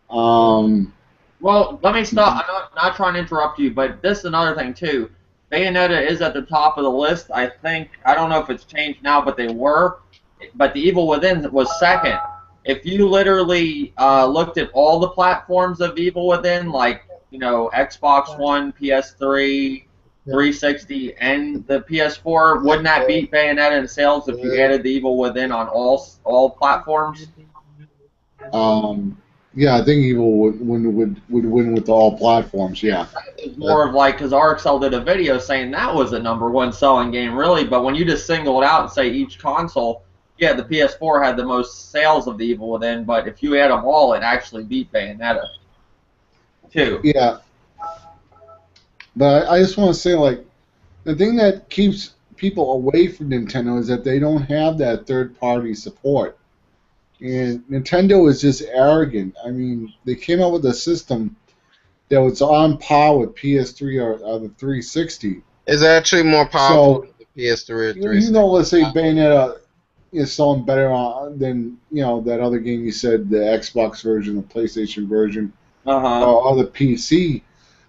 Well, let me stop. I'm not trying to interrupt you, but this is another thing, too. Bayonetta is at the top of the list, I think. I don't know if it's changed now, but they were. But The Evil Within was second. if you literally looked at all the platforms of Evil Within, like, you know, Xbox One, PS3, 360, and the PS4, wouldn't that beat Bayonetta in sales if you added the Evil Within on all platforms? Yeah, I think Evil would win with all platforms. Yeah. It's more of like, because RxL did a video saying that was the #1 selling game, really, but when you just single it out and say each console, yeah, the PS4 had the most sales of the Evil Within, but if you add them all, it actually beat Bayonetta, too. Yeah. But I just want to say, like, the thing that keeps people away from Nintendo is that they don't have that third-party support. And Nintendo is just arrogant. I mean, they came up with a system that was on par with PS3 or the 360. It's actually more powerful So, than the PS3 or you 360. know, let's say Bayonetta is selling better than, you know, that other game you said, the Xbox version, the PlayStation version, or the PC.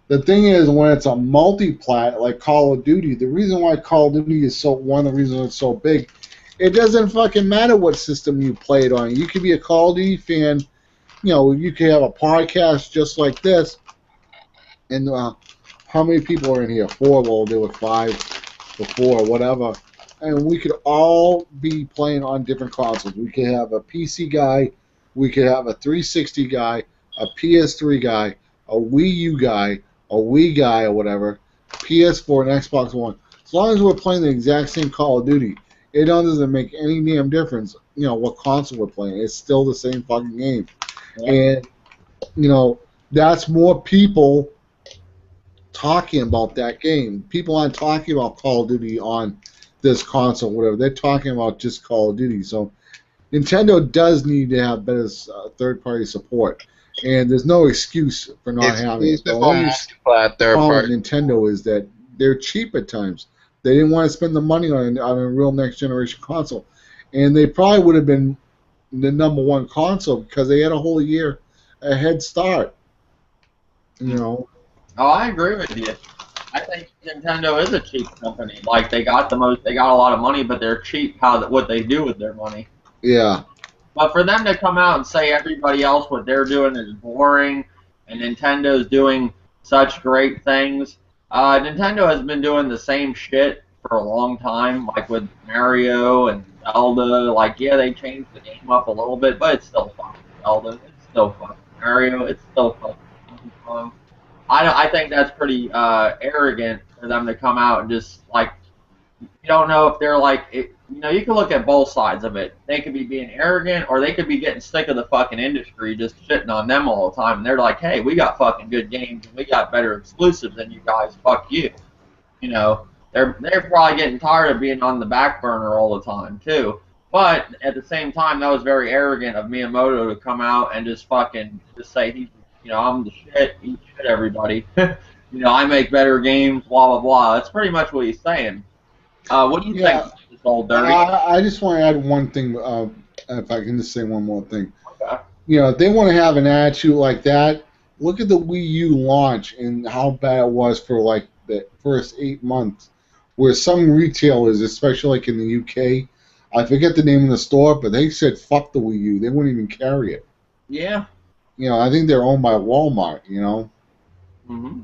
The thing is, when it's a multi-plat like Call of Duty, the reason why Call of Duty is one of the reasons it's so big, it doesn't fucking matter what system you play it on. You could be a Call of Duty fan, you know, you could have a podcast just like this, and how many people are in here? 4, well, there were 5 before, whatever, and we could all be playing on different consoles. We could have a PC guy, we could have a 360 guy, a PS3 guy, a Wii U guy, a Wii guy, or whatever, PS4 and Xbox One. As long as we're playing the exact same Call of Duty, it doesn't make any damn difference, you know, what console we're playing. It's still the same fucking game. Yeah. And, you know, that's more people talking about that game. People aren't talking about Call of Duty on this console, whatever. They're talking about just Call of Duty. So Nintendo does need to have better third-party support. And there's no excuse for not having it. The only problem with Nintendo is that they're cheap at times. They didn't want to spend the money on a real next-generation console. And they probably would have been the #1 console because they had a whole year a head start. You know? Oh, I agree with you. I think Nintendo is a cheap company. Like, they got a lot of money, but they're cheap what they do with their money. Yeah. But for them to come out and say everybody else what they're doing is boring, and Nintendo's doing such great things, Nintendo has been doing the same shit for a long time, like with Mario and Zelda. Like, yeah, they changed the game up a little bit, but it's still fucking Zelda. It's still fucking Mario. It's still fucking Donkey Kong. I think that's pretty arrogant for them to come out and just, like, you don't know if they're like, you know, you can look at both sides of it. They could be being arrogant, or they could be getting sick of the fucking industry, just shitting on them all the time. And they're like, hey, we got fucking good games, and we got better exclusives than you guys. Fuck you. You know, they're probably getting tired of being on the back burner all the time too. But at the same time, that was very arrogant of Miyamoto to come out and just fucking just say he's, you know, I'm the shit, eat shit, everybody. You know, I make better games, blah blah blah. That's pretty much what he's saying. What do you think, this old dirty? I just want to add one thing, if I can just say one more thing. Okay. You know, if they want to have an attitude like that, look at the Wii U launch and how bad it was for, like, the first 8 months, where some retailers, especially like in the UK, I forget the name of the store, but they said fuck the Wii U. They wouldn't even carry it. Yeah. You know, I think they're owned by Walmart, you know. Mm-hmm.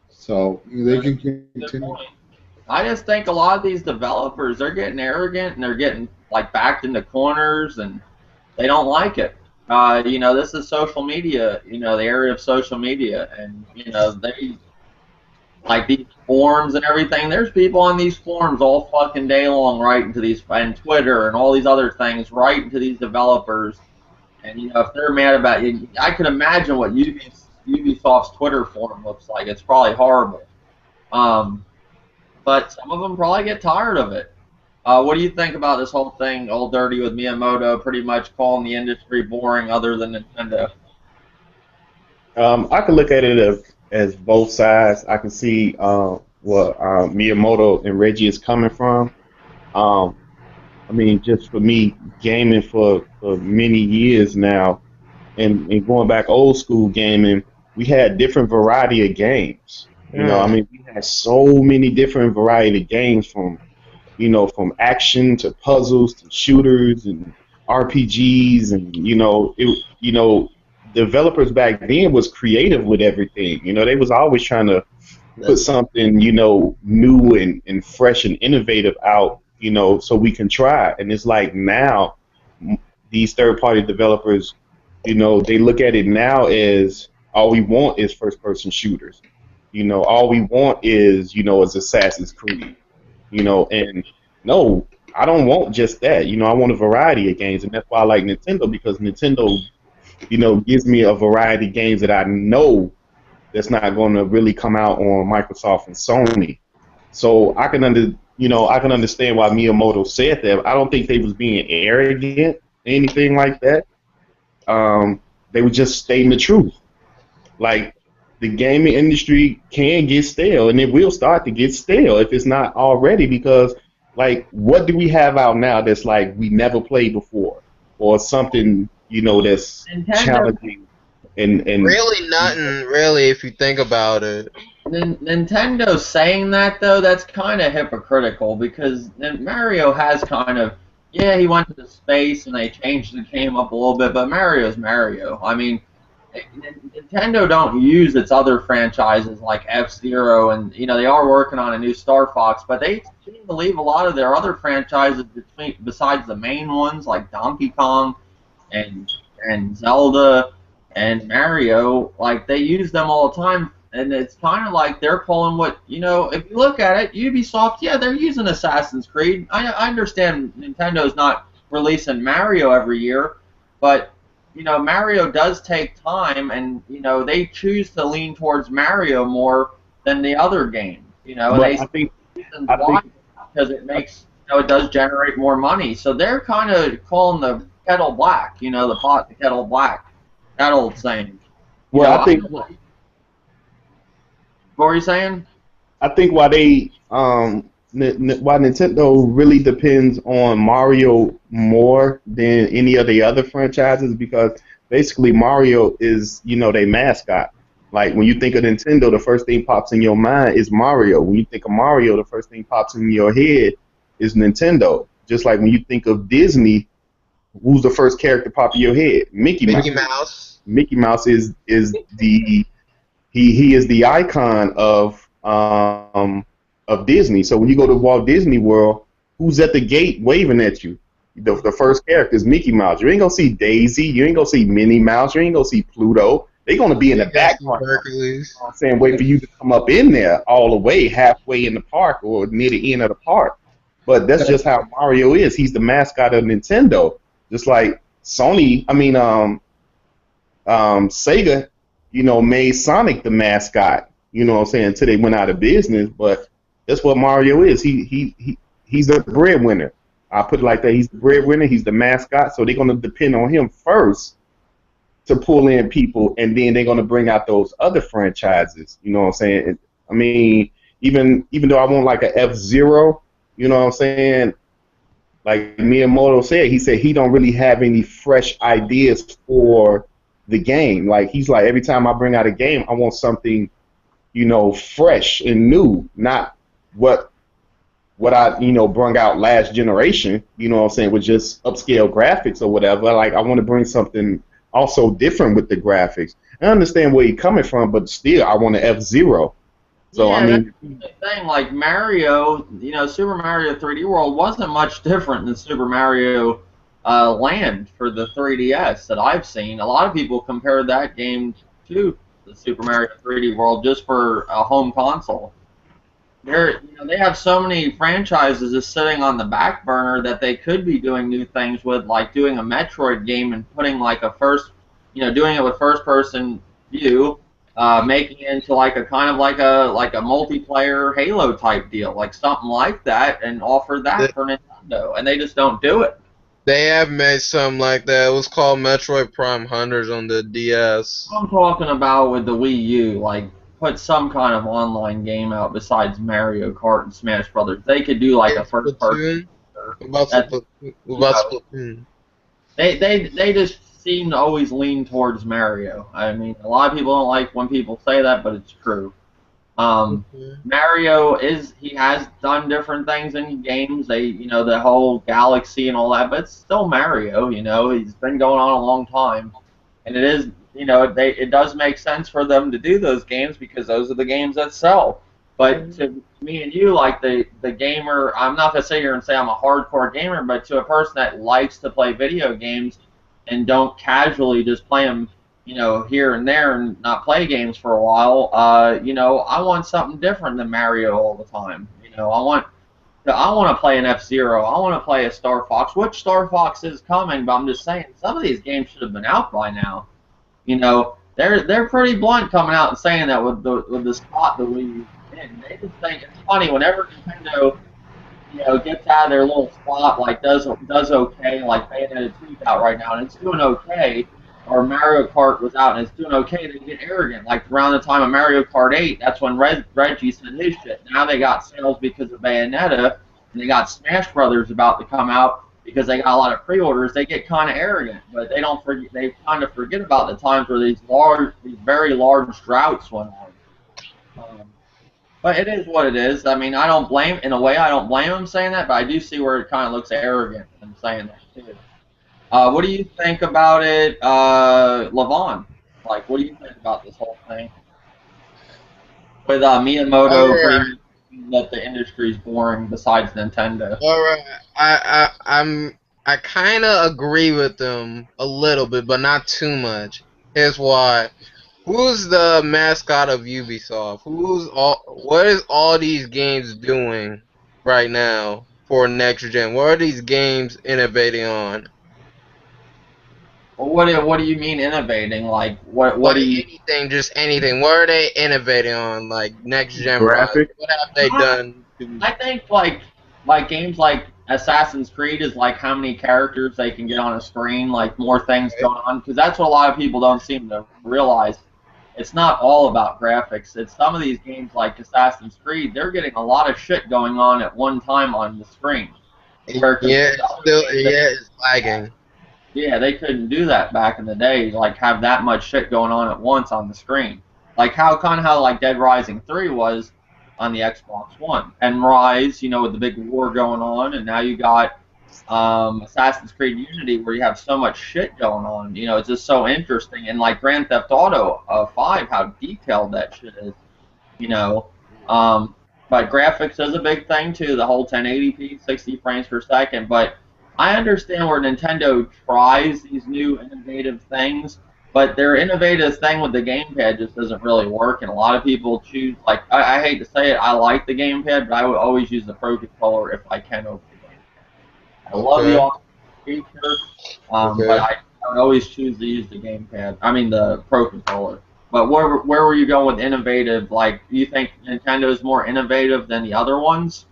So they can continue. I just think a lot of these developers, they're getting arrogant and they're getting, like, backed into corners, and they don't like it. You know, this is social media, you know, the area of social media, and, you know, they, like, these forums and everything, there's people on these forums all fucking day long writing to these, and Twitter and all these other things, writing to these developers, and, you know, if they're mad about you, I can imagine what Ubisoft's Twitter forum looks like. It's probably horrible. But some of them probably get tired of it. What do you think about this whole thing, Old Dirty, with Miyamoto pretty much calling the industry boring other than Nintendo? I can look at it as both sides. I can see what Miyamoto and Reggie is coming from. I mean, just for me, gaming for many years now, and going back old school gaming, we had different variety of games. You know, I mean, we had so many different variety of games, from, you know, from action to puzzles to shooters and RPGs, and developers back then was creative with everything. They was always trying to put something new and fresh and innovative out. So we can try. And it's like now these third party developers, they look at it now as all we want is first person shooters. All we want is Assassin's Creed. And no, I don't want just that. I want a variety of games, and that's why I like Nintendo, because Nintendo, gives me a variety of games that I know that's not going to really come out on Microsoft and Sony. So I can understand why Miyamoto said that. I don't think they was being arrogant, anything like that. They were just stating the truth. Like, the gaming industry can get stale, and it will start to get stale if it's not already, because, like, what do we have out now that's like we never played before, or something that's Nintendo. challenging and Really nothing, really, if you think about it. Nintendo saying that, though, that's kind of hypocritical, because Mario has kind of, yeah, he went to space and they changed the game up a little bit, but Mario's Mario. I mean, Nintendo don't use its other franchises like F-Zero, and they are working on a new Star Fox, but they seem to leave a lot of their other franchises besides the main ones like Donkey Kong and Zelda and Mario. Like, they use them all the time, and it's kind of like they're pulling what if you look at it, Ubisoft, yeah, they're using Assassin's Creed. I understand Nintendo's not releasing Mario every year, but Mario does take time, and they choose to lean towards Mario more than the other games. They because it makes it does generate more money. So they're kind of calling the kettle black. The pot the kettle black. That old saying. Well, I think. What were you saying? I think why Nintendo really depends on Mario more than any of the other franchises, because basically Mario is, their mascot. Like, when you think of Nintendo, the first thing pops in your mind is Mario. When you think of Mario, the first thing pops in your head is Nintendo. Just like when you think of Disney, who's the first character pop in your head? Mickey Mouse. Mickey Mouse is the he is the icon of Disney. So when you go to Walt Disney World, who's at the gate waving at you? The first character is Mickey Mouse. You ain't gonna see Daisy. You ain't gonna see Minnie Mouse. You ain't gonna see Pluto. They're gonna be in the background. I'm saying, wait for you to come up in there all the way, halfway in the park or near the end of the park. But that's just how Mario is. He's the mascot of Nintendo. Just like Sony, Sega, made Sonic the mascot. What I'm saying? Until they went out of business. But that's what Mario is. He's the breadwinner. I put it like that. He's the breadwinner. He's the mascot. So they're gonna depend on him first to pull in people, and then they're gonna bring out those other franchises. You know what I'm saying? I mean, even though I want like a F-Zero, you know what I'm saying? Like Miyamoto said, he said he don't really have any fresh ideas for the game. Like, he's like, every time I bring out a game, I want something, fresh and new, not what I, brung out last generation, what I'm saying, with just upscale graphics or whatever. Like, I want to bring something also different with the graphics. I understand where you're coming from, but still, I want an F-Zero. So, yeah, I mean, that's the thing, like Mario, Super Mario 3D World wasn't much different than Super Mario Land for the 3DS that I've seen. A lot of people compare that game to the Super Mario 3D World just for a home console. They have so many franchises just sitting on the back burner that they could be doing new things with, like doing a Metroid game and putting like a doing it with first-person view, making it into like a kind of like a multiplayer Halo type deal, like something like that, and offer that for Nintendo, and they just don't do it. They have made something like that. It was called Metroid Prime Hunters on the DS. I'm talking about with the Wii U, like put some kind of online game out besides Mario Kart and Smash Brothers. They could do like a first person. About Splatoon. They just seem to always lean towards Mario. I mean, a lot of people don't like when people say that, but it's true. Mario he has done different things in games. The whole galaxy and all that, but it's still Mario. He's been going on a long time, and it is, it does make sense for them to do those games because those are the games that sell. But to me and you, like the gamer, I'm not gonna sit here and say I'm a hardcore gamer, but to a person that likes to play video games and don't casually just play them, here and there and not play games for a while, I want something different than Mario all the time. I want to play an F-Zero. I want to play a Star Fox, which Star Fox is coming, but I'm just saying some of these games should have been out by now. They're pretty blunt coming out and saying that with the spot that we in. They just think it's funny whenever Nintendo gets out of their little spot, like does okay, like Bayonetta 2's out right now and it's doing okay, or Mario Kart was out and it's doing okay, they get arrogant. Like around the time of Mario Kart 8, that's when Reggie said his shit. Now they got sales because of Bayonetta, and they got Smash Brothers about to come out because they got a lot of pre-orders. They get kind of arrogant, but they don't forget. They kind of forget about the times where these very large droughts went on. But it is what it is. I mean, I don't blame him saying that, but I do see where it kind of looks arrogant in saying that too. What do you think about it, Lavon? Like, what do you think about this whole thing with Miyamoto claiming that the industry's boring besides Nintendo? I kind of agree with them a little bit, but not too much. Here's why. Who's the mascot of Ubisoft? What is all these games doing right now for next gen? What are these games innovating on? Well, what do you mean innovating? Like what do you? Anything, just anything. What are they innovating on? Like next gen Graphic? What have they done? I think like games like Assassin's Creed is like how many characters they can get on a screen, like more things going on, because that's what a lot of people don't seem to realize. It's not all about graphics. It's some of these games like Assassin's Creed, they're getting a lot of shit going on at one time on the screen. It's lagging. Yeah, they couldn't do that back in the day, like have that much shit going on at once on the screen. Like how like Dead Rising 3 was on the Xbox One. And Rise, with the big war going on, and now you got Assassin's Creed Unity where you have so much shit going on. It's just so interesting. And like Grand Theft Auto 5, how detailed that shit is. But graphics is a big thing too, the whole 1080p, 60 frames per second. But I understand where Nintendo tries these new innovative things, but their innovative thing with the gamepad just doesn't really work, and a lot of people choose, like, I hate to say it, I like the gamepad, but I would always use the Pro Controller if I can over the gamepad. I love the awesome feature, but I would always choose to use the gamepad, the Pro Controller. But where were you going with innovative? Like, do you think Nintendo is more innovative than the other ones?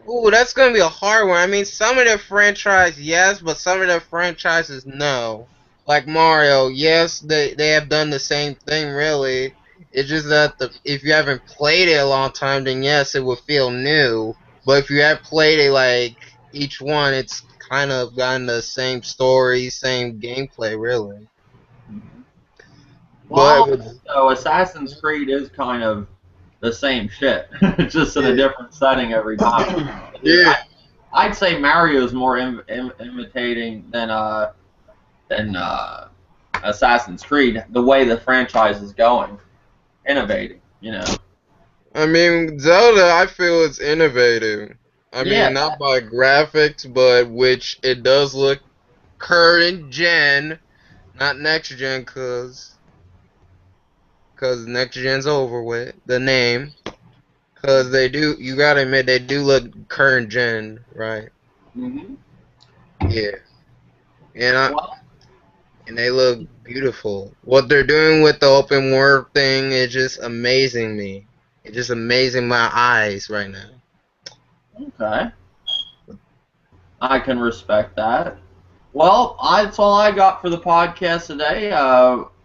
Ooh, that's gonna be a hard one. I mean, some of their franchise, yes, but some of their franchises, no. Like Mario, yes, they have done the same thing, really. It's just that if you haven't played it a long time, then yes, it would feel new. But if you have played it, like, each one, it's kind of gotten the same story, same gameplay, really. Well, so Assassin's Creed is kind of the same shit, just in a different setting every time. Yeah. I'd say Mario's more imitating than Assassin's Creed. The way the franchise is going, innovating. I mean, Zelda, I feel it's innovative. I mean, not by graphics, but which it does look current gen, not next gen, cause next gen's over with the name. Cause they do, you gotta admit, they do look current gen, right? Mhm. Yeah, and they look beautiful. What they're doing with the open world thing is just amazing me. It's just amazing my eyes right now. Okay, I can respect that. Well, that's all I got for the podcast today.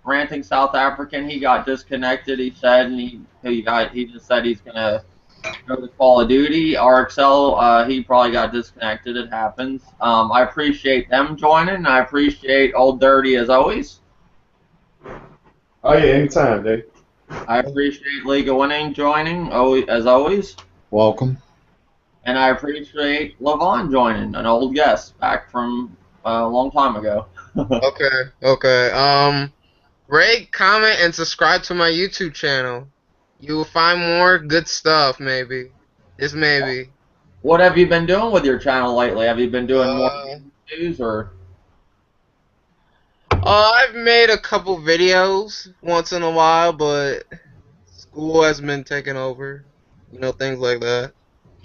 Ranting South African, he got disconnected. He said, and he just said he's gonna go to Call of Duty. RXL, he probably got disconnected. It happens. I appreciate them joining. I appreciate Old Dirty as always. Oh yeah, anytime, Dave. I appreciate League of Winning joining, as always. Welcome. And I appreciate Lavon joining, an old guest back from a long time ago. Okay, okay. Rate, comment, and subscribe to my YouTube channel. You will find more good stuff, maybe. Just maybe. What have you been doing with your channel lately? Have you been doing more Uh, news or? I've made a couple videos once in a while, but school has been taking over. You know, things like that.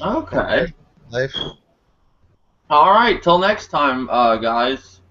Okay. Life. All right. Till next time, guys.